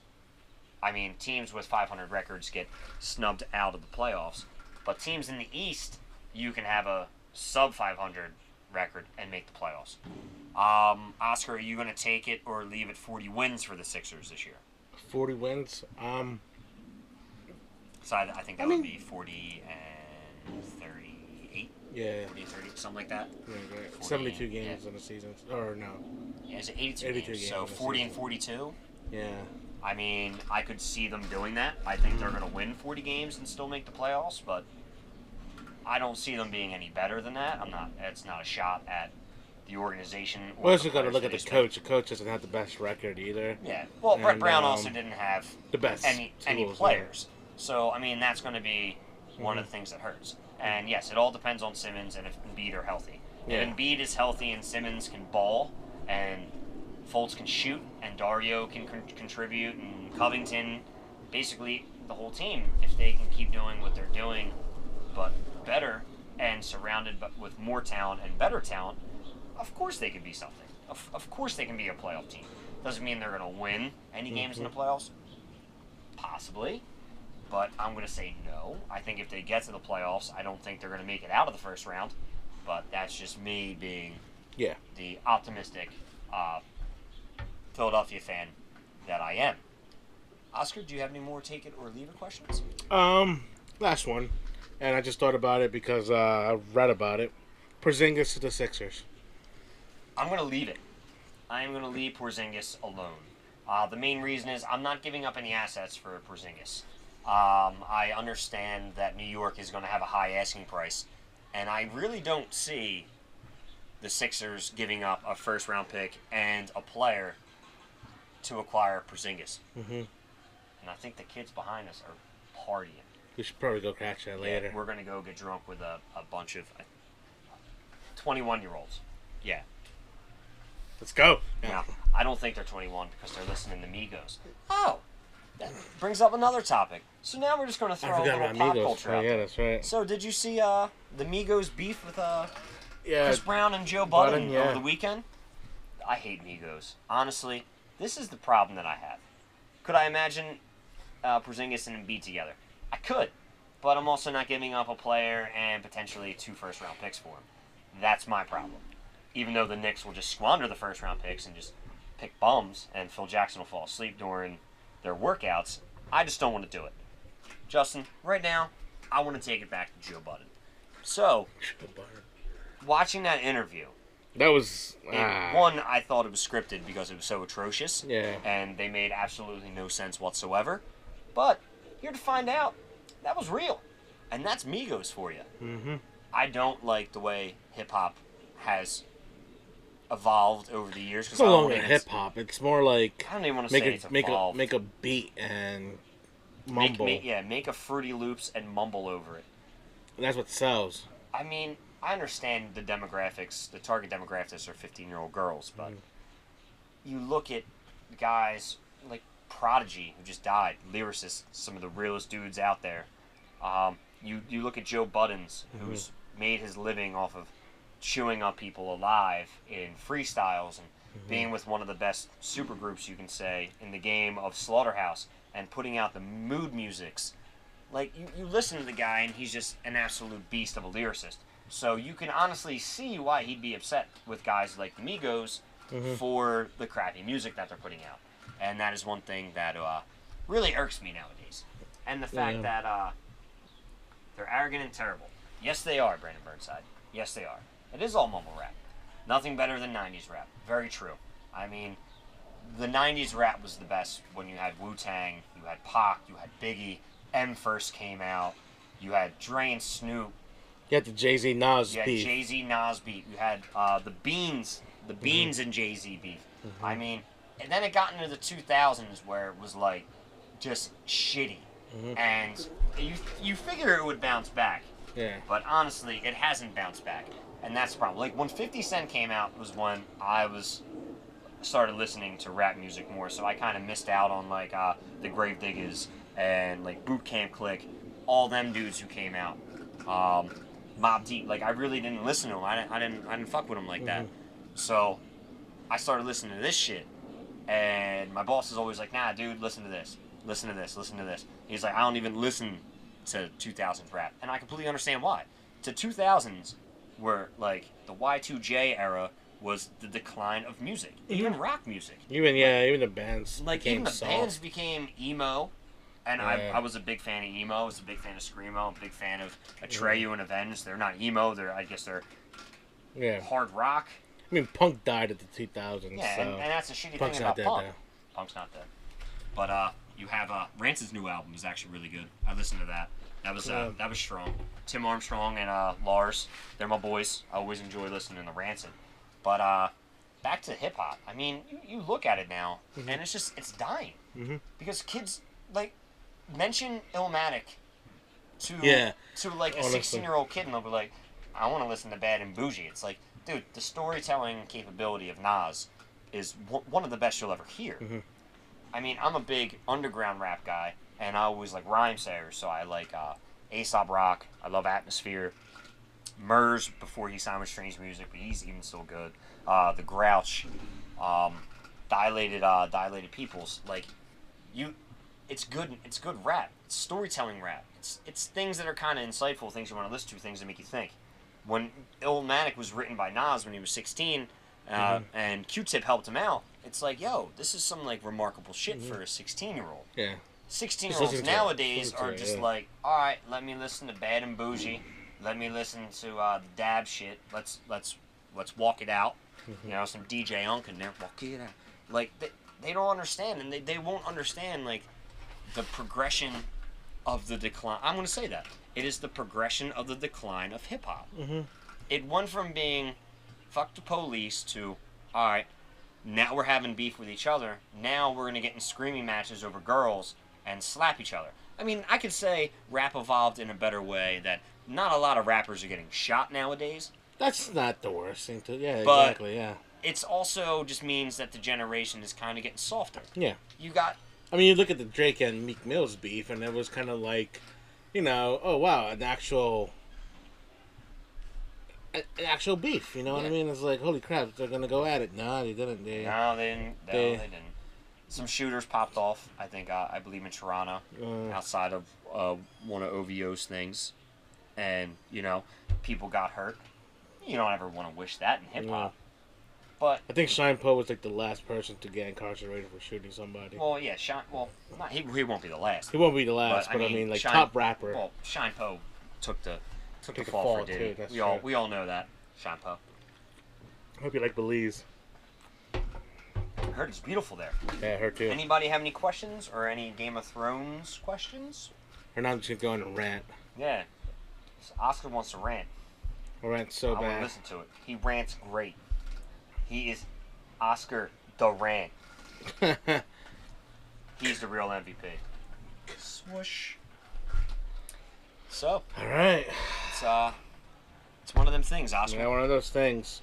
I mean, teams with 500 records get snubbed out of the playoffs. But teams in the East, you can have a sub-500 record and make the playoffs. Oscar, are you going to take it or leave it 40 wins for the Sixers this year? 40 wins? So I think that would be 40 and 38? Yeah. 40 and 30, something like that? Yeah, right. 72 games in a season. Or no. Yeah, is it 82 games? So 40 and 42? Yeah. I mean, I could see them doing that. I think they're going to win 40 games and still make the playoffs, but I don't see them being any better than that. It's not a shot at the organization. Well, also got to look at the coach. The coach doesn't have the best record either. Yeah. Well, Brett Brown also didn't have the best any players. Yeah. So, I mean, that's going to be one of the things that hurts. And, yes, it all depends on Simmons and if Embiid are healthy. Yeah. If Embiid is healthy and Simmons can ball and Fultz can shoot and Dario can contribute and Covington, basically the whole team, if they can keep doing what they're doing but better and surrounded with more talent and better talent, of course they can be something. Of course they can be a playoff team. Doesn't mean they're going to win any games in the playoffs. Possibly. But I'm going to say no. I think if they get to the playoffs, I don't think they're going to make it out of the first round. But that's just me being the optimistic Philadelphia fan that I am. Oscar, do you have any more take it or leave it questions? Last one. And I just thought about it because I read about it. Porzingis to the Sixers. I'm going to leave it. I am going to leave Porzingis alone. The main reason is I'm not giving up any assets for Porzingis. I understand that New York is going to have a high asking price, and I really don't see the Sixers giving up a first-round pick and a player to acquire Porzingis. Mm-hmm. And I think the kids behind us are partying. We should probably go catch that later. Yeah, we're going to go get drunk with a bunch of 21-year-olds. Yeah. Let's go. Now, I don't think they're 21 because they're listening to Migos. Oh, that brings up another topic. So now we're just going to throw a little pop culture out there. Yeah, that's right. So did you see the Migos beef with Chris Brown and Joe Budden over the weekend? I hate Migos. Honestly, this is the problem that I have. Could I imagine Porzingis and Embiid together? I could, but I'm also not giving up a player and potentially 2 first-round picks for him. That's my problem. Even though the Knicks will just squander the first-round picks and just pick bums, and Phil Jackson will fall asleep during their workouts, I just don't want to do it. Justin, right now, I want to take it back to Joe Budden. So, watching that interview, that was one, I thought it was scripted because it was so atrocious, yeah, and they made absolutely no sense whatsoever. But here to find out, that was real, and that's Migos for you. Mm-hmm. I don't like the way hip hop has evolved over the years. It's no longer hip hop. It's more like I don't even want to say it's evolved. Make a beat and mumble. Make a Fruity Loops and mumble over it. And that's what sells. I mean, I understand the demographics. The target demographics are 15-year-old girls, but you look at guys like Prodigy, who just died, lyricists, some of the realest dudes out there. You look at Joe Buddens, who's made his living off of chewing up people alive in freestyles and being with one of the best supergroups, you can say, in the game of Slaughterhouse and putting out the mood musics. Like, you listen to the guy and he's just an absolute beast of a lyricist. So you can honestly see why he'd be upset with guys like the Migos for the crappy music that they're putting out. And that is one thing that really irks me nowadays. And the fact that they're arrogant and terrible. Yes, they are, Brandon Burnside. Yes, they are. It is all mumble rap. Nothing better than 90s rap. Very true. I mean, the 90s rap was the best when you had Wu-Tang, you had Pac, you had Biggie, M first came out, you had Dre and Snoop, You had the Jay-Z Nas you had beef. Jay-Z Nas beef, you had the Beans and Jay-Z beef. I mean, and then it got into the 2000s where it was like just shitty. And you figure it would bounce back. Yeah. But honestly, it hasn't bounced back. And that's the problem. Like, when 50 Cent came out was when I started listening to rap music more. So I kind of missed out on, like, the Gravediggers and, like, Boot Camp Click. All them dudes who came out. Mobb Deep. Like, I really didn't listen to them. I didn't fuck with them like that. So I started listening to this shit. And my boss is always like, nah, dude, listen to this. Listen to this. Listen to this. He's like, I don't even listen to 2000s rap. And I completely understand why. To 2000s were, like, the Y2J era was the decline of music. Even rock music. Even the bands. Like, became even the soft. bands became emo. And Yeah. I was a big fan of emo. I was a big fan of Screamo. A big fan of Atreyu and Avenged. They're not emo. I guess they're hard rock. I mean, punk died at the 2000s. Yeah, so and that's the shitty Punk's thing not about dead, punk. though. Punk's not dead. But you have Rancid's new album is actually really good. I listened to that. That was strong. Tim Armstrong and Lars, they're my boys. I always enjoy listening to Rancid. But back to hip hop. I mean, you look at it now, and it's dying because kids like mention Illmatic to like a 16-year-old kid, and they'll be like, I want to listen to Bad and Bougie. It's like, dude, the storytelling capability of Nas is one of the best you'll ever hear. I mean, I'm a big underground rap guy, and I always like rhyme sayers, so I like Aesop Rock. I love Atmosphere. Murs before he signed with Strange Music, but he's even still good. The Grouch, Dilated Peoples. Like, it's good rap. It's storytelling rap. It's things that are kind of insightful, things you want to listen to, things that make you think. When Illmatic was written by Nas when he was 16, and Q-Tip helped him out, it's like, yo, this is some like remarkable shit for a 16-year-old. Yeah. 16-year-olds nowadays are just like, all right, let me listen to Bad and Bougie, let me listen to the dab shit. Let's walk it out. You know, some DJ Unk in there, walk it out. Like they don't understand, and they won't understand like the progression of the decline. I'm gonna say that it is the progression of the decline of hip hop. It went from being fuck the police to, all right, now we're having beef with each other. Now we're gonna get in screaming matches over girls and slap each other. I mean, I could say rap evolved in a better way, that not a lot of rappers are getting shot nowadays. That's not the worst thing to. Yeah, But exactly. Yeah. It's also just means that the generation is kind of getting softer. Yeah. You got. I mean, you look at the Drake and Meek Mill's beef, and it was kind of like, you know, oh wow, an actual beef. You know what I mean? It's like, holy crap, they're gonna go at it. No, they didn't. They didn't. Some shooters popped off. I think I believe in Toronto, outside of one of OVO's things, and you know, people got hurt. You don't ever want to wish that in hip hop. But I think Shine Poe was like the last person to get incarcerated for shooting somebody. Well, yeah, he won't be the last. He won't be the last, but I mean, like top rapper. Well, Shine Poe took the fall for Diddy. We all know that. Shine Poe. I hope you like Belize. I heard it's beautiful there. Yeah, her too. Anybody have any questions or any Game of Thrones questions? Hernan's just gonna go on a rant. Yeah. So Oscar wants to rant. A rant so I bad. want to listen to it. He rants great. He is Oscar the Rant. He's the real MVP. Swoosh. So. All right. It's one of them things, Oscar. Yeah, one of those things.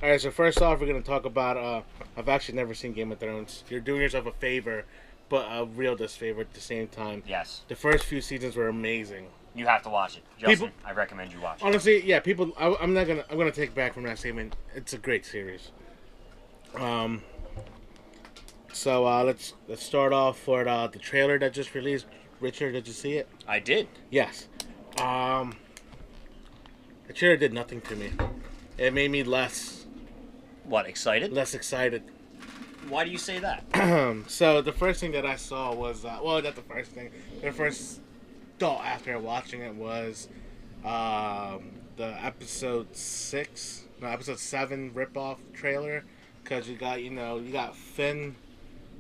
All right, so first off, we're going to talk about, I've actually never seen Game of Thrones. You're doing yourself a favor, but a real disfavor at the same time. Yes. The first few seasons were amazing. You have to watch it. Justin, I recommend you watch it. Honestly, yeah, people, I'm going to take back from that statement. It's a great series. So let's start off for the trailer that just released. Richard, did you see it? I did. Yes. The trailer did nothing to me. It made me less excited? Less excited. Why do you say that? So the first thing that I saw was not the first thing. The first thought after watching it was the episode 7 ripoff trailer, because you got Finn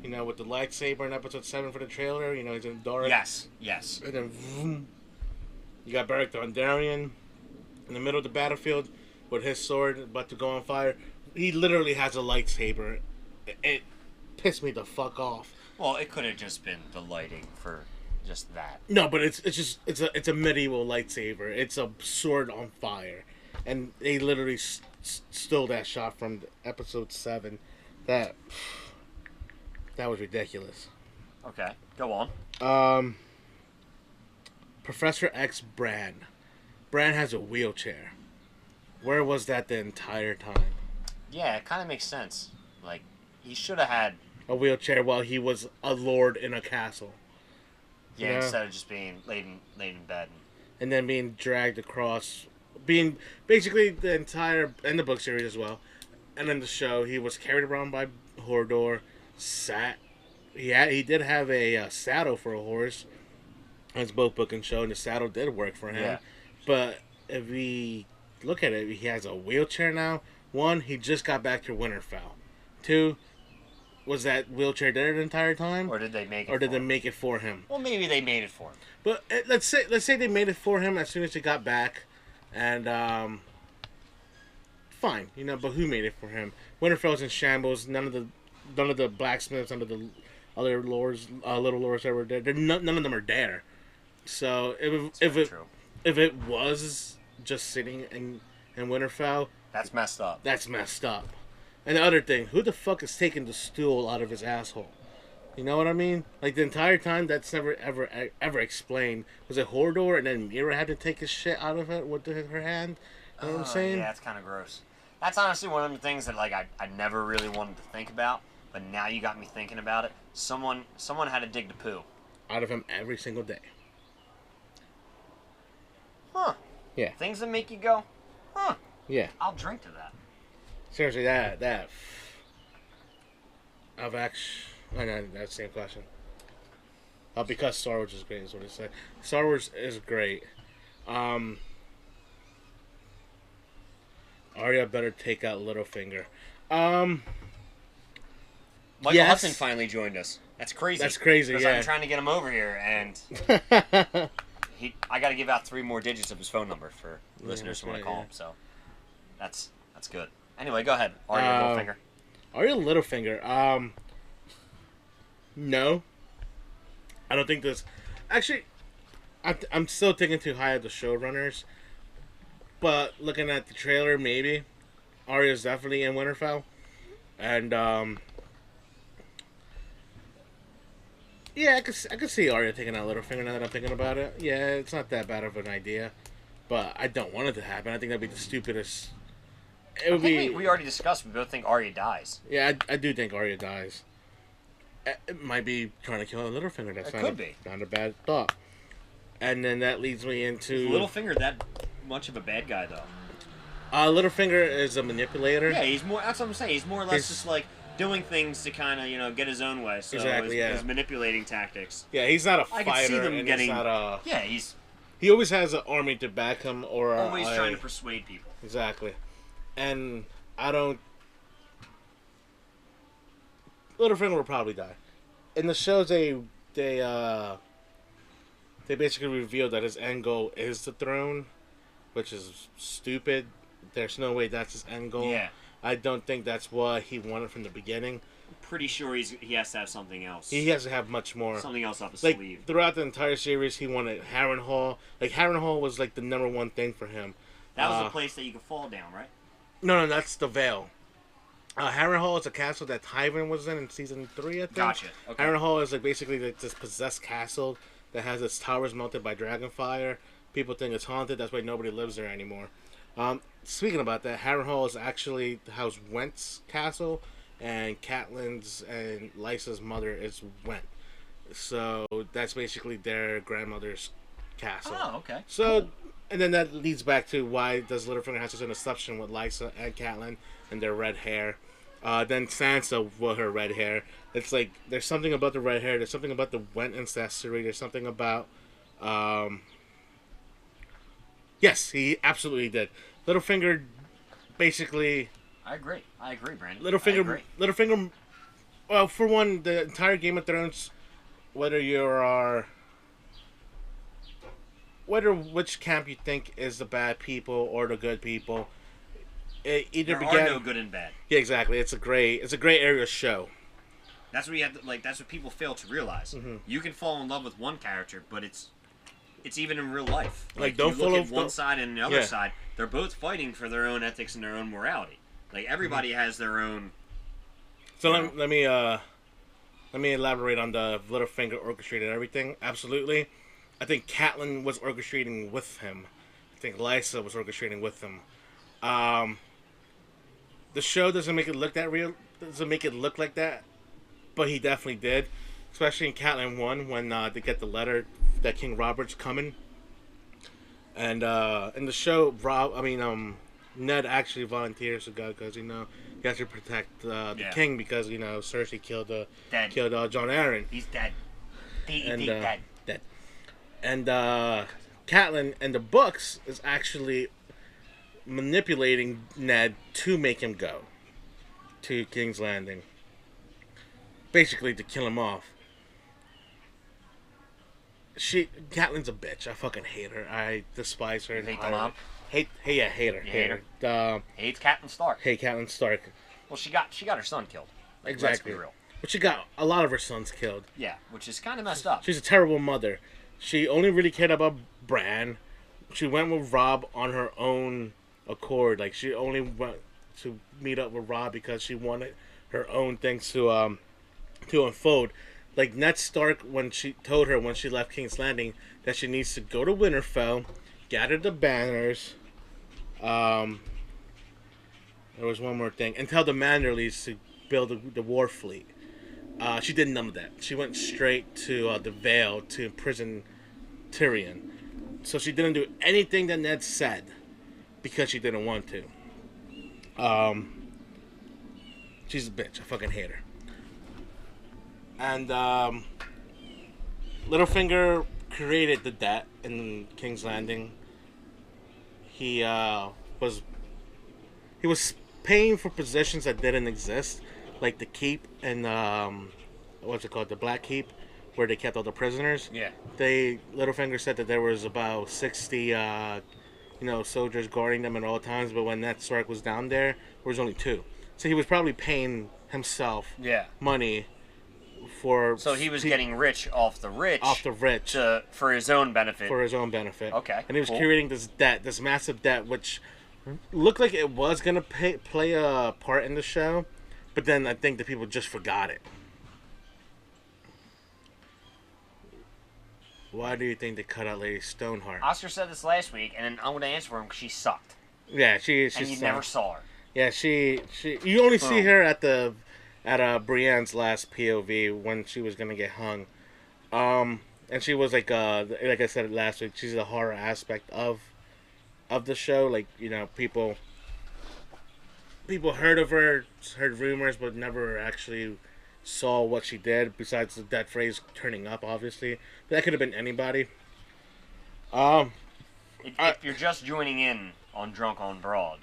You know, with the lightsaber in episode 7 for the trailer. You know, he's in the dark. Yes, yes. And then vroom, you got Beric Dondarrion in the middle of the battlefield with his sword about to go on fire. He literally has a lightsaber. It pissed me the fuck off. Well, it could have just been the lighting for just that. No, but it's a medieval lightsaber. It's a sword on fire, and they literally stole that shot from episode 7. That was ridiculous. Okay, go on. Professor X Bran. Bran has a wheelchair. Where was that the entire time? Yeah, it kind of makes sense. Like, he should have had... A wheelchair while he was a lord in a castle. Yeah, You know? instead of just being laid in bed. And then being dragged across, being basically the entire, and the book series as well, and in the show, he was carried around by Hodor, he did have a saddle for a horse, as both book and show, and the saddle did work for him. Yeah. But if we look at it, he has a wheelchair now. 1, he just got back to Winterfell. 2, was that wheelchair there the entire time? Or did they make it Or did for they him? make it for him? Well, maybe they made it for him. But let's say they made it for him as soon as he got back, and fine, you know. But who made it for him? Winterfell's in shambles. None of the blacksmiths, none of the other lords, little lords that were there, none of them are there. So if it was just sitting in Winterfell, That's messed up. that's messed up. And the other thing, who the fuck is taking the stool out of his asshole? You know what I mean? Like, the entire time, that's never, ever explained. Was it Hodor, and then Mira had to take his shit out of it with her hand? You know what I'm saying? Yeah, it's kind of gross. That's honestly one of the things that, like, I never really wanted to think about, but now you got me thinking about it. Someone had to dig the poo. Out of him every single day. Huh. Yeah. Things that make you go, huh. Yeah. I'll drink to that. Seriously, that... I've actually... I know, that's the same question. Because Star Wars is great, is what it said. Star Wars is great. Arya better take out Littlefinger. Michael Yes. Hudson finally joined us. That's crazy. That's crazy, Because yeah. I'm trying to get him over here, and I got to give out 3 more digits of his phone number for listeners who want to call him. So that's good. Anyway, go ahead. Arya Littlefinger. Arya Littlefinger. No. I don't think this... Actually, I'm still thinking too high of the showrunners. But looking at the trailer, maybe. Arya's definitely in Winterfell. And, yeah, I could see Arya taking out Littlefinger now that I'm thinking about it. Yeah, it's not that bad of an idea. But I don't want it to happen. I think that'd be the stupidest... It would be... We already discussed, we both think Arya dies. Yeah, I do think Arya dies. It might be trying to kill Littlefinger. That's not a bad thought. And then that leads me into... Is Littlefinger that much of a bad guy, though? Littlefinger is a manipulator. Yeah, he's more... That's what I'm saying. He's more or less just, like, doing things to kind of, get his own way. So exactly, his manipulating tactics. Yeah, he's not a fighter. I can see them and getting... he's not a... Yeah, he's... He always has an army to back him or... always trying to persuade people. Exactly. And I don't... Littlefinger will probably die. In the shows, they basically reveal that his end goal is the throne, which is stupid. There's no way that's his end goal. Yeah. I don't think that's what he wanted from the beginning. Pretty sure he has to have something else. He has to have much more. Something else up his Like, sleeve. throughout the entire series, he wanted Harrenhal. Like, Harrenhal was, like, the number one thing for him. That was the place that you could fall down, right? No, that's the Vale. Harrenhal is a castle that Tywin was in season 3, I think. Gotcha. Okay. Harrenhal is like basically like this possessed castle that has its towers melted by dragonfire. People think it's haunted. That's why nobody lives there anymore. Speaking about that, Harrenhal is actually House Went's castle, and Catelyn's and Lysa's mother is Went. So that's basically their grandmother's castle. Oh, okay. So, cool. And then that leads back to why does Littlefinger have such an obsession with Lysa and Catelyn and their red hair. Then Sansa with her red hair. It's like, there's something about the red hair. There's something about the Went ancestry. There's something about... Yes, he absolutely did. Littlefinger basically... I agree, Brandon. Littlefinger Well, for one, the entire Game of Thrones, whether you are, whether which camp you think is the bad people or the good people, it either There began. are no good and bad. Yeah, exactly. It's a gray area show. That's what you have to, like. That's what people fail to realize. Mm-hmm. You can fall in love with one character, but it's even in real life. Like, You don't look follow at one side and the other Yeah. side. They're both fighting for their own ethics and their own morality. Like everybody has their own. So let me elaborate on the Littlefinger orchestrated everything. Absolutely, I think Catelyn was orchestrating with him. I think Lysa was orchestrating with him. The show doesn't make it look that real. Doesn't make it look like that, but he definitely did. Especially in Catelyn 1 when they get the letter that King Robert's coming. And in the show, Ned actually volunteers to go because he has to protect the king because Cersei killed Jon Arryn. He's dead. And dead. dead. And Catelyn in the books is actually manipulating Ned to make him go to King's Landing, basically to kill him off. Catelyn's a bitch. I fucking hate her. I despise her. You hate the mom? Hate her. You hate her? Hates Catelyn Stark. Hate Catelyn Stark. Well, she got her son killed. Like, Exactly. Let's be real. But she got a lot of her sons killed. Yeah, which is kind of messed up. She's a terrible mother. She only really cared about Bran. She went with Robb on her own accord. Like, she only went to meet up with Robb because she wanted her own things to unfold. Like Ned Stark, when she told her when she left King's Landing that she needs to go to Winterfell, gather the banners. There was one more thing, and tell the Manderleys to build the war fleet. She did none of that. She went straight to the Vale to imprison Tyrion. So she didn't do anything that Ned said because she didn't want to. She's a bitch. I fucking hate her. And Littlefinger created the debt in King's Landing. He was paying for positions that didn't exist, like the keep and what's it called, the Black Keep, where they kept all the prisoners. Yeah. Littlefinger said that there was about 60 soldiers guarding them at all times, but when Ned Stark was down there was only 2. So he was probably paying himself money for. So he was getting rich off the rich. For his own benefit. Okay. And he was cool. creating this debt, this massive debt, which looked like it was gonna play a part in the show, but then I think the people just forgot it. Why do you think they cut out Lady Stoneheart? Oscar said this last week, and I'm going to answer for him because she sucked. Yeah, she and you never saw her. Yeah, she you only see her at Brienne's last POV when she was gonna get hung, and she was like I said last week, she's the horror aspect of the show. Like, people heard of her, heard rumors, but never actually saw what she did. Besides that phrase turning up, obviously, but that could have been anybody. If you're just joining in on Drunk on Broad.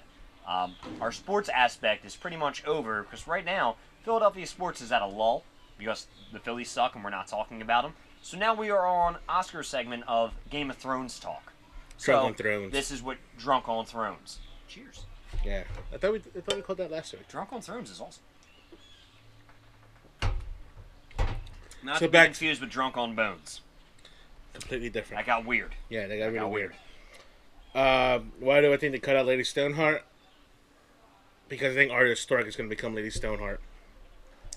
Our sports aspect is pretty much over because right now Philadelphia sports is at a lull because the Phillies suck and we're not talking about them. So now we are on Oscar's segment of Game of Thrones talk. Drunk on Thrones. This is what Drunk on Thrones. Cheers. Yeah, I thought we called that last week. Drunk on Thrones is awesome. Not So to be back- confused with Drunk on Bones. Completely different. That got weird. Yeah, they got really weird. weird. Why do I think they cut out Lady Stoneheart? Because I think Arya Stark is going to become Lady Stoneheart.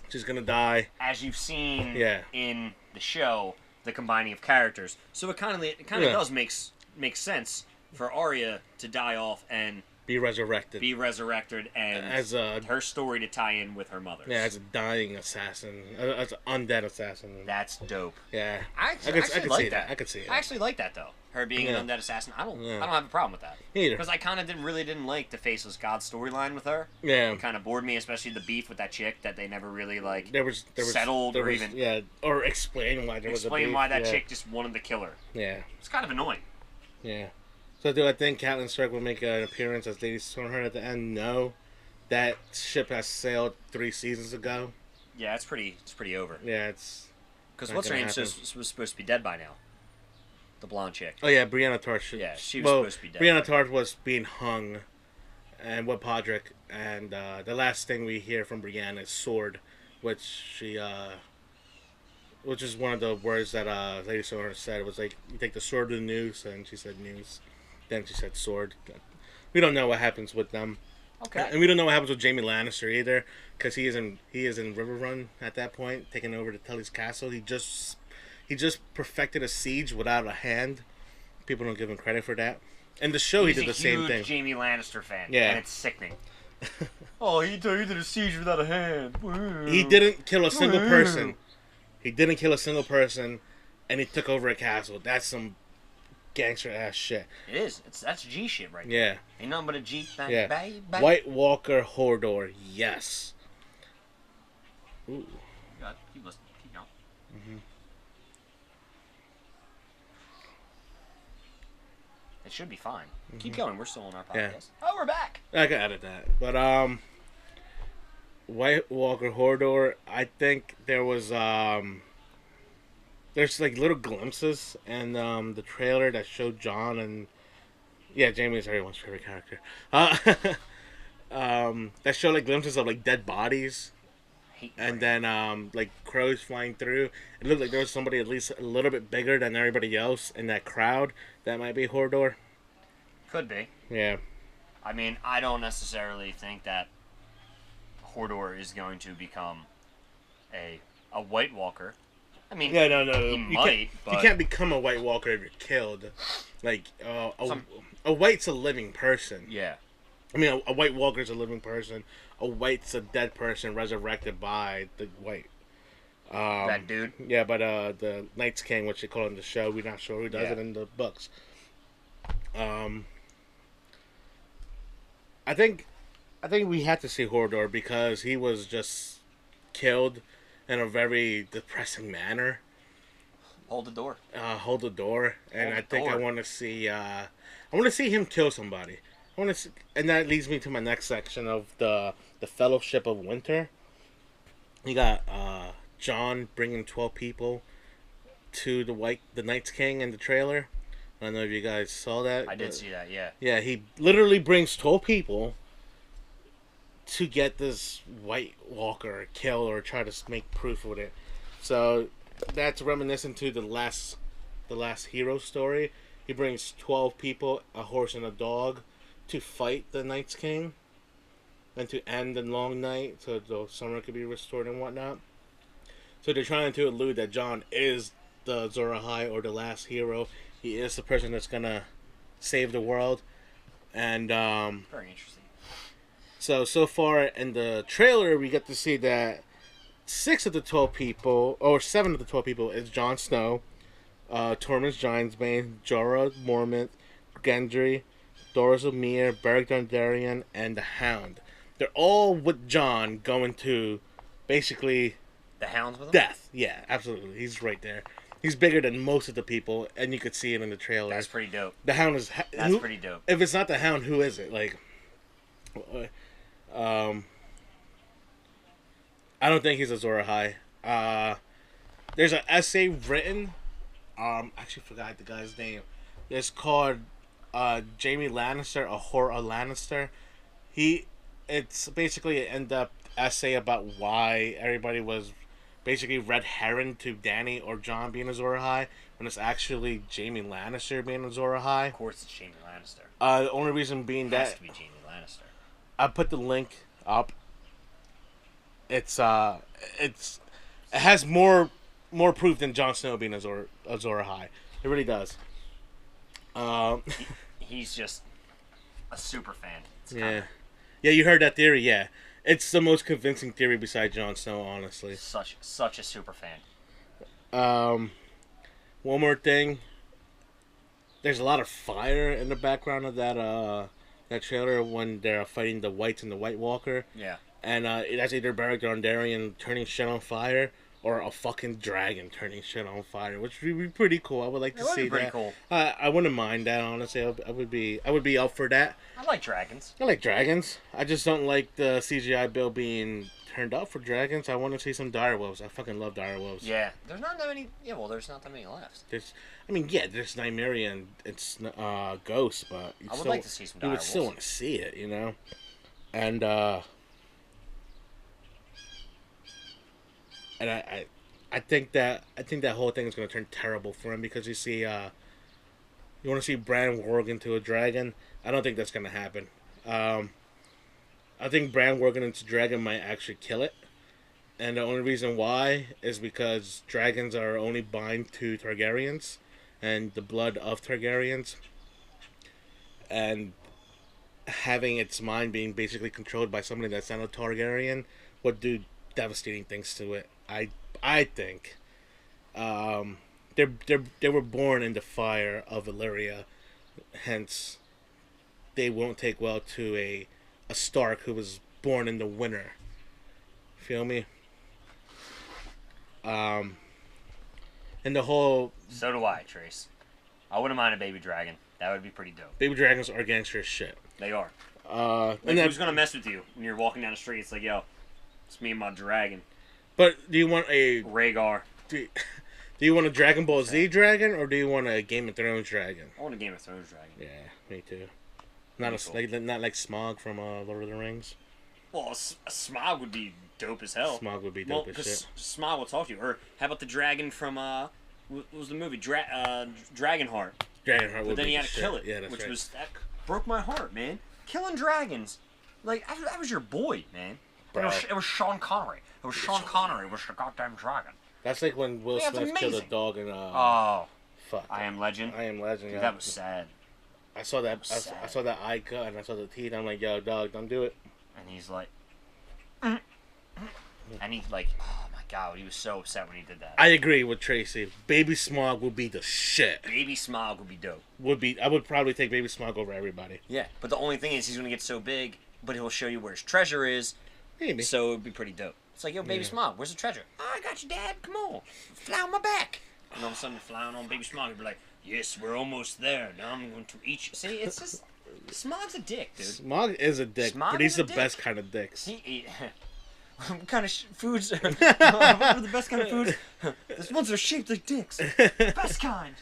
She's going to die. As you've seen Yeah. in the show, the combining of characters. So it kind of Yeah. does make sense for Arya to die off and Be resurrected. and As a- her story to tie in with her mother's. Yeah, as a dying assassin. As an undead assassin. That's dope. Yeah. I could like see that. I could see it. I actually like that though. Her being Yeah. an undead assassin. I don't Yeah. have a problem with that. Me either. Because I kind of didn't like the Faceless God storyline with her. Yeah. It kind of bored me, especially the beef with that chick that they never really like There was settled there or was, even yeah, or explain why there was a beef. why that Yeah. chick just wanted to kill her. Yeah. It's kind of annoying. Yeah. So do I think Catelyn Stark will make an appearance as Lady Stoneheart at the end? No. That ship has sailed 3 seasons ago. Yeah, it's pretty over. Yeah, it's because not what's her gonna name happen. was supposed to be dead by now. The blonde chick. Oh yeah, Brianna Tarth. Yeah, she was supposed to be dead. Brianna Tarth was being hung, and with Podrick, and the last thing we hear from Brianna is sword, which she which is one of the words that Lady Sonar said. It was like, you take the sword to the noose, and she said noose. Then she said sword. We don't know what happens with them. Okay. And we don't know what happens with Jaime Lannister either, because he is in Riverrun at that point, taking over the Tully's castle. He just perfected a siege without a hand. People don't give him credit for that. In the show, he did the same thing. He's a huge Jaime Lannister fan. Yeah. And it's sickening. Oh, he did a siege without a hand. He didn't kill a single person. He didn't kill a single person, and he took over a castle. That's some gangster ass shit. It is. That's G shit right Yeah. there. Ain't nothing but a G thing. Yeah. Bye. White Walker Hodor, yes. Ooh. God, keep listening. Keep going. It should be fine. Keep going. We're still on our podcast. Yeah. Oh, we're back. I can edit that. But White Walker Hodor, I think there was there's like little glimpses in the trailer that showed Jon and Jaime is everyone's favorite character. That showed like glimpses of like dead bodies. And then like crows flying through. It looked like there was somebody at least a little bit bigger than everybody else in that crowd. That might be Hodor. Could be. Yeah. I mean, I don't necessarily think that Hodor is going to become a White Walker. I mean, no. He might, but you can't become a White Walker if you're killed. Like a White's a living person. Yeah. I mean, a White Walker's a living person. A White's a dead person resurrected by the White. That dude. Yeah, but the Night's King, which they call in the show, we're not sure who does it in the books. I think we had to see Hodor because he was just killed in a very depressing manner. Hold the door. Hold the door, and Hold I the think door. I want to see. I want to see him kill somebody. I want to, see, and that leads me to my next section of the Fellowship of Winter. You got Jon bringing 12 people to the Night's King in the trailer. I don't know if you guys saw that. I did see that, yeah. Yeah, he literally brings 12 people to get this White Walker killed or try to make proof with it. So that's reminiscent to the last hero story. He brings 12 people, a horse and a dog, to fight the Night's King and to end the long night so the summer could be restored and whatnot. So they're trying to allude that Jon is the Azor Ahai or the last hero. He is the person that's gonna save the world. And Very interesting. so far in the trailer we get to see that 7 of the 12 people is Jon Snow, Tormund Giantsbane, Jorah Mormont, Gendry, Doras of Myr, Beric Dondarrion, and the Hound. They're all with Jon going to basically The Hound's with him? death. Yeah, absolutely. He's right there. He's bigger than most of the people, and you could see it in the trailer. That's pretty dope. The Hound is... That's pretty dope. If it's not the Hound, who is it? Like... I don't think he's Azor Ahai. There's an essay written... I actually forgot the guy's name. It's called Jaime Lannister, a Lannister. It's basically an in-depth essay about why everybody was basically red herring to Dany or Jon being Azor Ahai, when it's actually Jaime Lannister being Azor Ahai. Of course it's Jaime Lannister. The only reason being It has that to be Jaime Lannister. I put the link up. It has more proof than Jon Snow being Azor Ahai. It really does. He's just a super fan. It's Yeah, you heard that theory. Yeah, it's the most convincing theory besides Jon Snow, honestly. Such a super fan. One more thing. There's a lot of fire in the background of that trailer when they're fighting the Whites and the White Walker. Yeah. And that's either Beric Dondarrion turning shit on fire or a fucking dragon turning shit on fire, which would be pretty cool. I would like to see that. Pretty cool. I wouldn't mind that, honestly. I would be up for that. I like dragons. I like dragons. I just don't like the CGI Bill being turned up for dragons. I want to see some direwolves. I fucking love direwolves. Yeah, there's not that many. Yeah, well, there's not that many left. There's, I mean, yeah, there's Nymeria and it's Ghost, but I would like to see some direwolves. You would still want to see it, you know. And I think that whole thing is going to turn terrible for him because you see, you want to see Bran warg into a dragon. I don't think that's going to happen. I think Bran warging into dragon might actually kill it, and the only reason why is because dragons are only bind to Targaryens, and the blood of Targaryens, and having its mind being basically controlled by somebody that's not a Targaryen would do devastating things to it. I think they were born in the fire of Valyria, hence they won't take well to a Stark who was born in the winter. Feel me? And the whole... So do I, Trace. I wouldn't mind a baby dragon. That would be pretty dope. Baby dragons are gangster as shit. They are. And who's gonna mess with you when you're walking down the street? It's like, yo, it's me and my dragon. But do you want a... Rhaegar. Do you want a Dragon Ball Z dragon, or do you want a Game of Thrones dragon? I want a Game of Thrones dragon. Yeah, me too. Not like Smaug from Lord of the Rings. Well, a Smaug would be dope as hell. Smaug would be dope as shit. Smaug will talk to you. Or how about the dragon from what was the movie? Dragonheart. Dragonheart would be. But then he had to shit. kill it. Yeah, that's which right. that broke my heart, man. Killing dragons, like that was your boy, man. It was Sean Connery. It was Sean Connery was the goddamn dragon. That's like when Will Smith killed a dog in fuck. I Am Legend. I Am Legend. Dude, yeah. that was sad. I saw that. I saw that eye cut and I saw the teeth. I'm like, yo, dog, don't do it. And he's like, and he's like, oh my god, he was so upset when he did that. I agree with Tracy. Baby Smaug would be the shit. Baby Smaug would be dope. I would probably take Baby Smaug over everybody. Yeah, but the only thing is he's gonna get so big, but he'll show you where his treasure is. Maybe. So it'd be pretty dope. It's like, yo, Baby Smaug, where's the treasure? Oh, I got you, Dad. Come on, fly on my back. And all of a sudden, flying on Baby Smaug, he'd be like, yes, we're almost there. Now I'm going to eat you. See, it's just Smog's a dick, dude. Smog is a dick, but he's the best kind of dicks. What kind of foods are the best kind of foods? These ones are shaped like dicks. Best kind.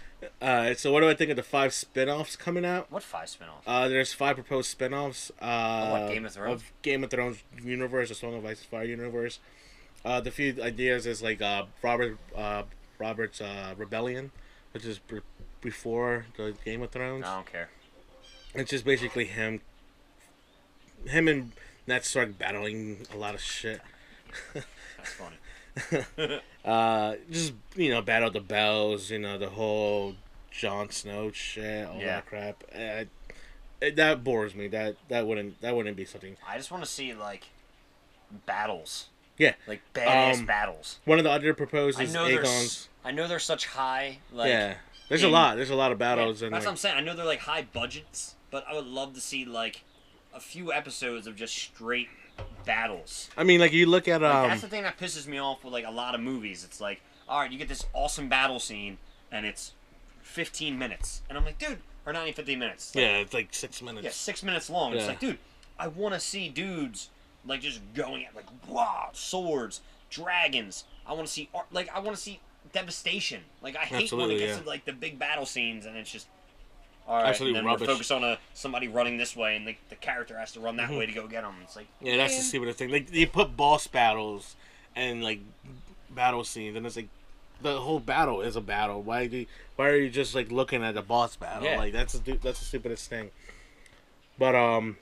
So what do I think of the 5 spin-offs coming out? What 5 spin-offs? There's 5 proposed spin-offs. What, Game of Thrones? Of Game of Thrones universe, the Song of Ice and Fire universe. The few ideas is like Robert's Rebellion, which is before the Game of Thrones. I don't care. It's just basically him and Ned Stark battling a lot of shit. That's funny. Just battle the bells, the whole Jon Snow shit, all that crap. That bores me. That wouldn't be something. I just want to see like battles. Yeah, like badass battles. One of the other proposed is Aegon's. I know they're such high. Like, yeah, there's a lot of battles. Yeah, and that's what I'm saying. I know they're like high budgets, but I would love to see like a few episodes of just straight battles. I mean, like you look at that's the thing that pisses me off with like a lot of movies. It's like, all right, you get this awesome battle scene, and it's 15 minutes, and I'm like, dude, or not even 15 minutes. Like, yeah, it's like 6 minutes. Yeah, 6 minutes long. Yeah. It's like, dude, I want to see dudes like just going at like wow, swords, dragons. I want to see art. Like I want to see devastation. Like I hate when it gets to like the big battle scenes and it's just all right. Absolutely and then rubbish. we're focused on somebody running this way and the character has to run that way to go get them. It's like that's the stupidest thing. Like you put boss battles and like battle scenes, and it's like the whole battle is a battle. Why are you just like looking at the boss battle? Yeah. Like that's the stupidest thing. But God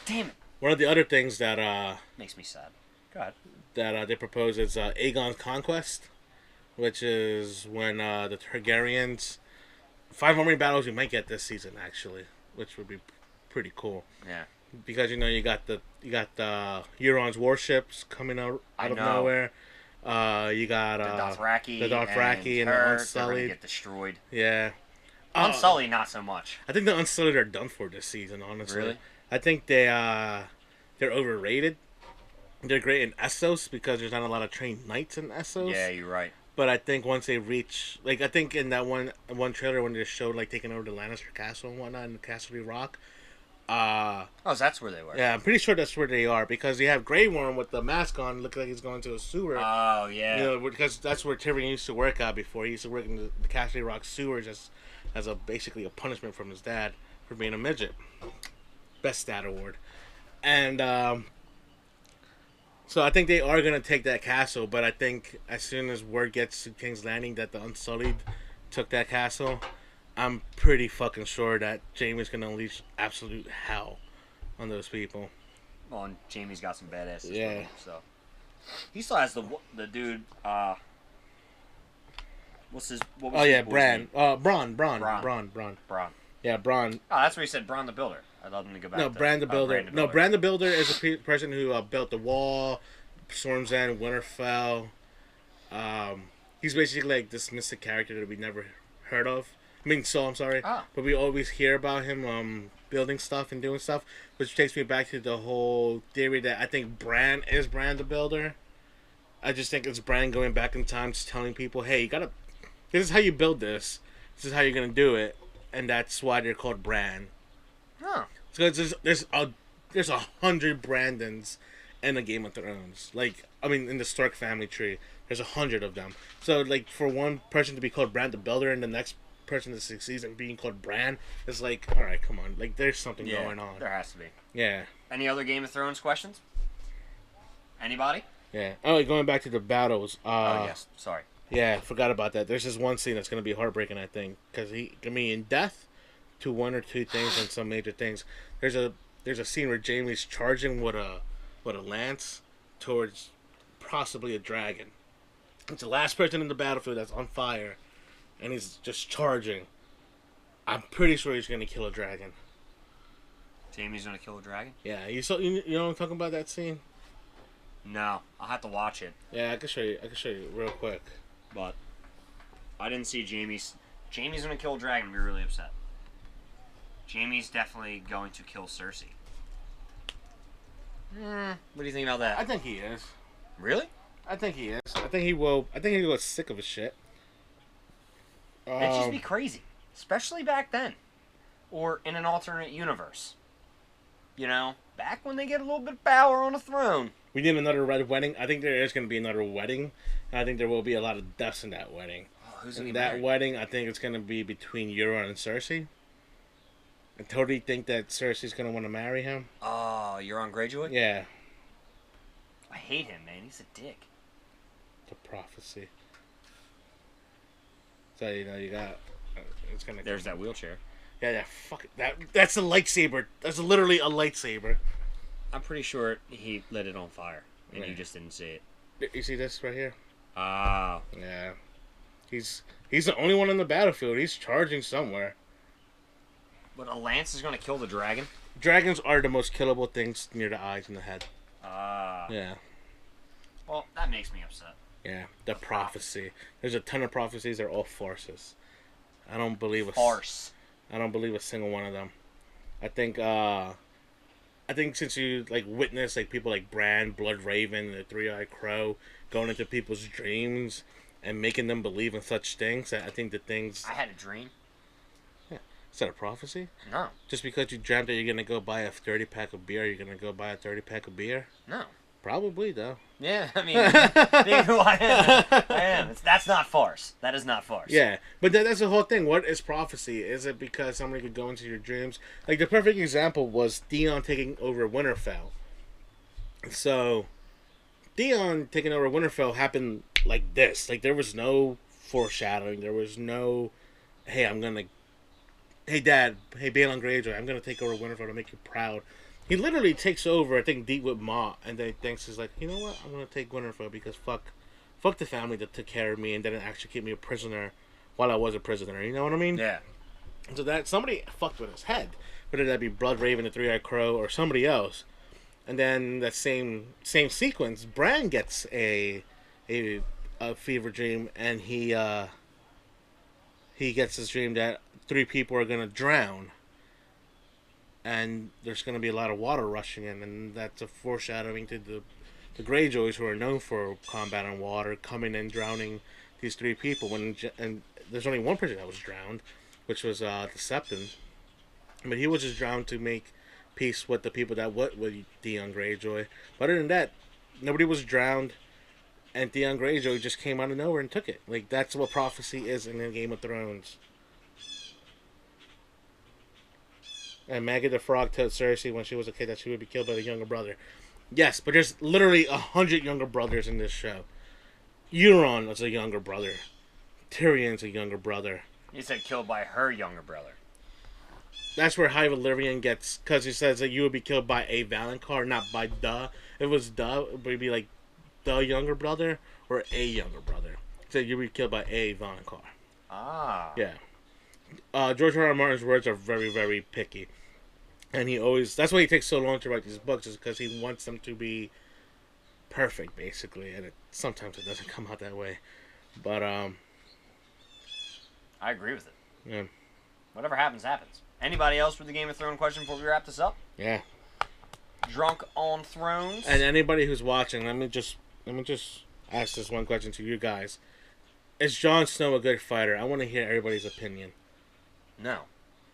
damn it. One of the other things that Makes me sad. Go ahead. That they propose is Aegon's Conquest, which is when the Targaryens 5 army battles you might get this season actually, which would be pretty cool. Yeah. Because you got the Euron's warships coming out of nowhere. You got the Dothraki and the Unsullied. They're gonna get destroyed. Yeah. Unsullied, not so much. I think the Unsullied are done for this season. Honestly, really? I think they're overrated. They're great in Essos because there's not a lot of trained knights in Essos. Yeah, you're right. But I think once they reach, like, I think in that one trailer when they showed like taking over the Lannister castle and whatnot and Castle Rock, Oh, so that's where they were. Yeah, I'm pretty sure that's where they are because you have Grey Worm with the mask on, looking like he's going to a sewer. Oh, yeah. You know, because that's where Tyrion used to work out before. He used to work in the Castle Rock sewers as basically a punishment from his dad for being a midget. Best stat award. And so I think they are gonna take that castle, but I think as soon as word gets to King's Landing that the Unsullied took that castle, I'm pretty fucking sure that Jaime's gonna unleash absolute hell on those people. Well, and Jamie's got some badasses. Yeah. With him, so he still has the dude. What's his? What was his boy's Bran. name? Bron. Bron. Yeah, Bron. Oh, that's where he said Bron the Builder. I'd love him to go back. No, to, Bran the Builder. Bran No, Bran the Builder is a person who built the wall, Storm's End, Winterfell. He's basically like this mystic character that we never heard of. I'm sorry. Ah. But we always hear about him building stuff and doing stuff, which takes me back to the whole theory that I think Bran is Bran the Builder. I just think it's Bran going back in time, just telling people, hey, you gotta... This is how you build this. This is how you're gonna do it. And that's why they're called Bran. Huh. Because there's 100 Brandons in a Game of Thrones. In the Stark family tree, there's 100 of them. So, for one person to be called Bran the Builder and the next person that succeeds in being called Bran, it's like, all right, come on. There's something going on. There has to be. Yeah. Any other Game of Thrones questions? Anybody? Yeah. Oh, going back to the battles. Yes. Sorry. Yeah, forgot about that. There's this one scene that's going to be heartbreaking, I think. Because in death to one or two things and some major things, there's a scene where Jaime's charging with a lance towards possibly a dragon. It's the last person in the battlefield that's on fire, and he's just charging. I'm pretty sure he's going to kill a dragon. Jaime's going to kill a dragon? Yeah, you know what I'm talking about, that scene? No, I'll have to watch it. Yeah, I can show you real quick. But I didn't see Jaime's gonna kill a dragon and be really upset. Jaime's definitely going to kill Cersei. What do you think about that? I think he is. Really? I think he is. I think he will. I think he was sick of his shit. It'd just be crazy, especially back then, or in an alternate universe. You know, back when they get a little bit of power on the throne. We need another red wedding. I think there is going to be another wedding. And I think there will be a lot of deaths in that wedding. Oh, who's in that wedding? I think it's going to be between Euron and Cersei. I totally think that Cersei's going to want to marry him. Oh, Euron Greyjoy? Yeah. I hate him, man. He's a dick. The prophecy. So you got. It's gonna. There's that wheelchair. Yeah. Fuck it. That's a lightsaber. That's literally a lightsaber. I'm pretty sure he lit it on fire, and you just didn't see it. You see this right here? Ah. Yeah. He's the only one on the battlefield. He's charging somewhere. But a lance is going to kill the dragon? Dragons are the most killable things near the eyes and the head. Ah. Yeah. Well, that makes me upset. Yeah. The prophecy. There's a ton of prophecies. They're all farces. I don't believe farce. I don't believe a single one of them. I think since you witness people like Bran, Blood Raven, the Three-Eyed Crow going into people's dreams and making them believe in such things, I think the things. I had a dream. Yeah. Is that a prophecy? No. Just because you dreamt that you're gonna go buy a 30-pack of beer, you're gonna go buy a 30-pack of beer? No. Probably though. Yeah, I mean, being who I am. That's not farce. That is not farce. Yeah, but that's the whole thing. What is prophecy? Is it because somebody could go into your dreams? The perfect example was Theon taking over Winterfell. So, Theon taking over Winterfell happened like this. There was no foreshadowing. There was no, hey, Dad, hey, Balon Greyjoy, I'm gonna take over Winterfell to make you proud. He literally takes over, I think, deep with Ma, and then thinks he's like, you know what? I'm gonna take Winterfell because fuck the family that took care of me and didn't actually keep me a prisoner while I was a prisoner. You know what I mean? Yeah. So that somebody fucked with his head, whether that be Blood Raven, the Three-Eyed Crow, or somebody else. And then that same sequence, Bran gets a fever dream, and he gets his dream that 3 people are gonna drown. And there's going to be a lot of water rushing in, and that's a foreshadowing to the Greyjoys, who are known for combat on water, coming and drowning these 3 people. And there's only one person that was drowned, which was the Septon. But he was just drowned to make peace with the people that went with Theon Greyjoy. But other than that, nobody was drowned, and Theon Greyjoy just came out of nowhere and took it. Like, that's what prophecy is in the Game of Thrones. And Maggie the Frog told Cersei when she was a kid that she would be killed by the younger brother. Yes, but there's literally 100 younger brothers in this show. Euron was a younger brother. Tyrion's a younger brother. You said killed by her younger brother. That's where High Valyrian gets, because he says that you would be killed by a Valonqar, not by the. If it was the, it would be like the younger brother or a younger brother. So you would be killed by a Valonqar. Ah. Yeah. George R. R. Martin's words are very, very picky. And he always... That's why he takes so long to write these books, is because he wants them to be perfect, basically. And sometimes it doesn't come out that way. But, I agree with it. Yeah. Whatever happens, happens. Anybody else with the Game of Thrones question before we wrap this up? Yeah. Drunk on Thrones? And anybody who's watching, let me just ask this one question to you guys. Is Jon Snow a good fighter? I want to hear everybody's opinion. No.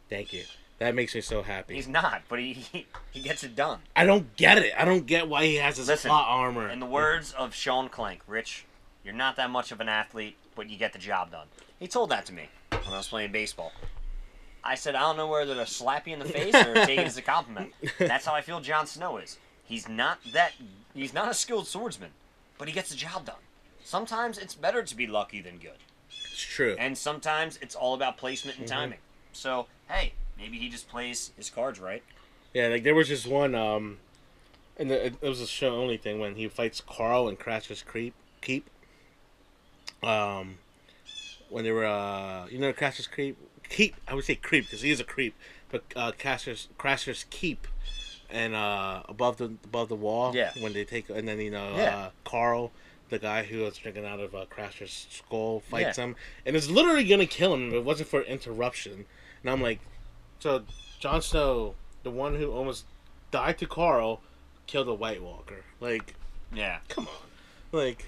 Thank you. That makes me so happy. He's not, but he gets it done. I don't get it. I don't get why he has his plot armor. In the words of Sean Clank, Rich, you're not that much of an athlete, but you get the job done. He told that to me when I was playing baseball. I said, I don't know whether to slap you in the face or take it as a compliment. That's how I feel Jon Snow is. He's not a skilled swordsman, but he gets the job done. Sometimes it's better to be lucky than good. It's true. And sometimes it's all about placement and timing. So, hey, maybe he just plays his cards right. Yeah, like there was just one, and it was a show only thing when he fights Carl in Crasher's Keep. When they were, Crasher's Keep. I would say creep because he is a creep, but Crasher's Keep, and above the wall. Yeah. When they take, and then Yeah. Carl, the guy who was drinking out of Crasher's skull, fights him, and is literally gonna kill him if it wasn't for interruption. And I'm like, so Jon Snow, the one who almost died to Carl, killed a White Walker. Like, Yeah. come on, like.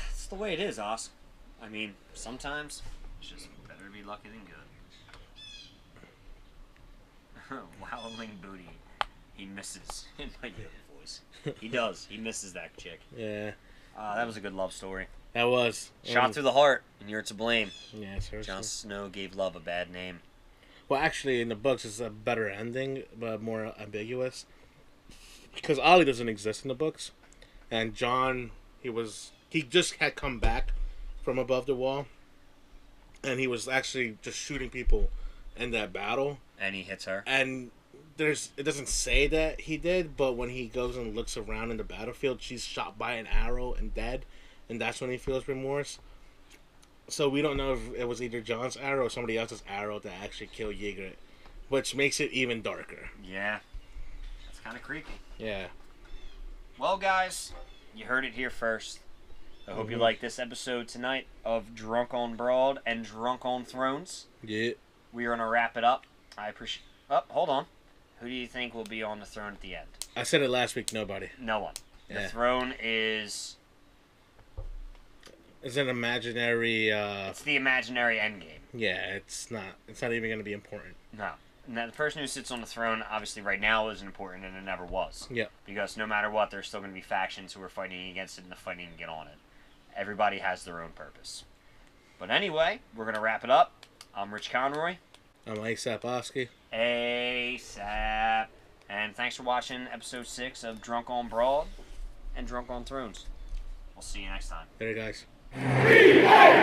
It's the way it is, Os. I mean, sometimes it's just better to be lucky than good. Wowling Booty. He misses in my Yoda voice. He does. He misses that chick. Yeah. That was a good love story. That was. Shot through the heart, and you're to blame. Yeah, seriously. Jon Snow gave love a bad name. Well, actually, in the books, it's a better ending, but more ambiguous. Because Ollie doesn't exist in the books. And Jon, he just had come back from above the wall. And he was actually just shooting people in that battle. And he hits her. And it doesn't say that he did, but when he goes and looks around in the battlefield, she's shot by an arrow and dead. And that's when he feels remorse. So we don't know if it was either Jon's arrow or somebody else's arrow that actually killed Ygritte, which makes it even darker. Yeah. That's kind of creepy. Yeah. Well, guys, you heard it here first. I hope you like this episode tonight of Drunk on Broad and Drunk on Thrones. Yeah. We are going to wrap it up. I appreciate... Oh, hold on. Who do you think will be on the throne at the end? I said it last week, nobody. No one. Yeah. The throne is... It's an imaginary... It's the imaginary endgame. Yeah, it's not even going to be important. No. And the person who sits on the throne, obviously, right now isn't important, and it never was. Yeah. Because no matter what, there's still going to be factions who are fighting against it and the fighting to get on it. Everybody has their own purpose. But anyway, we're going to wrap it up. I'm Rich Conroy. I'm ASAP Oski. ASAP. And thanks for watching episode 6 of Drunk on Broad and Drunk on Thrones. We'll see you next time. Later, guys. We are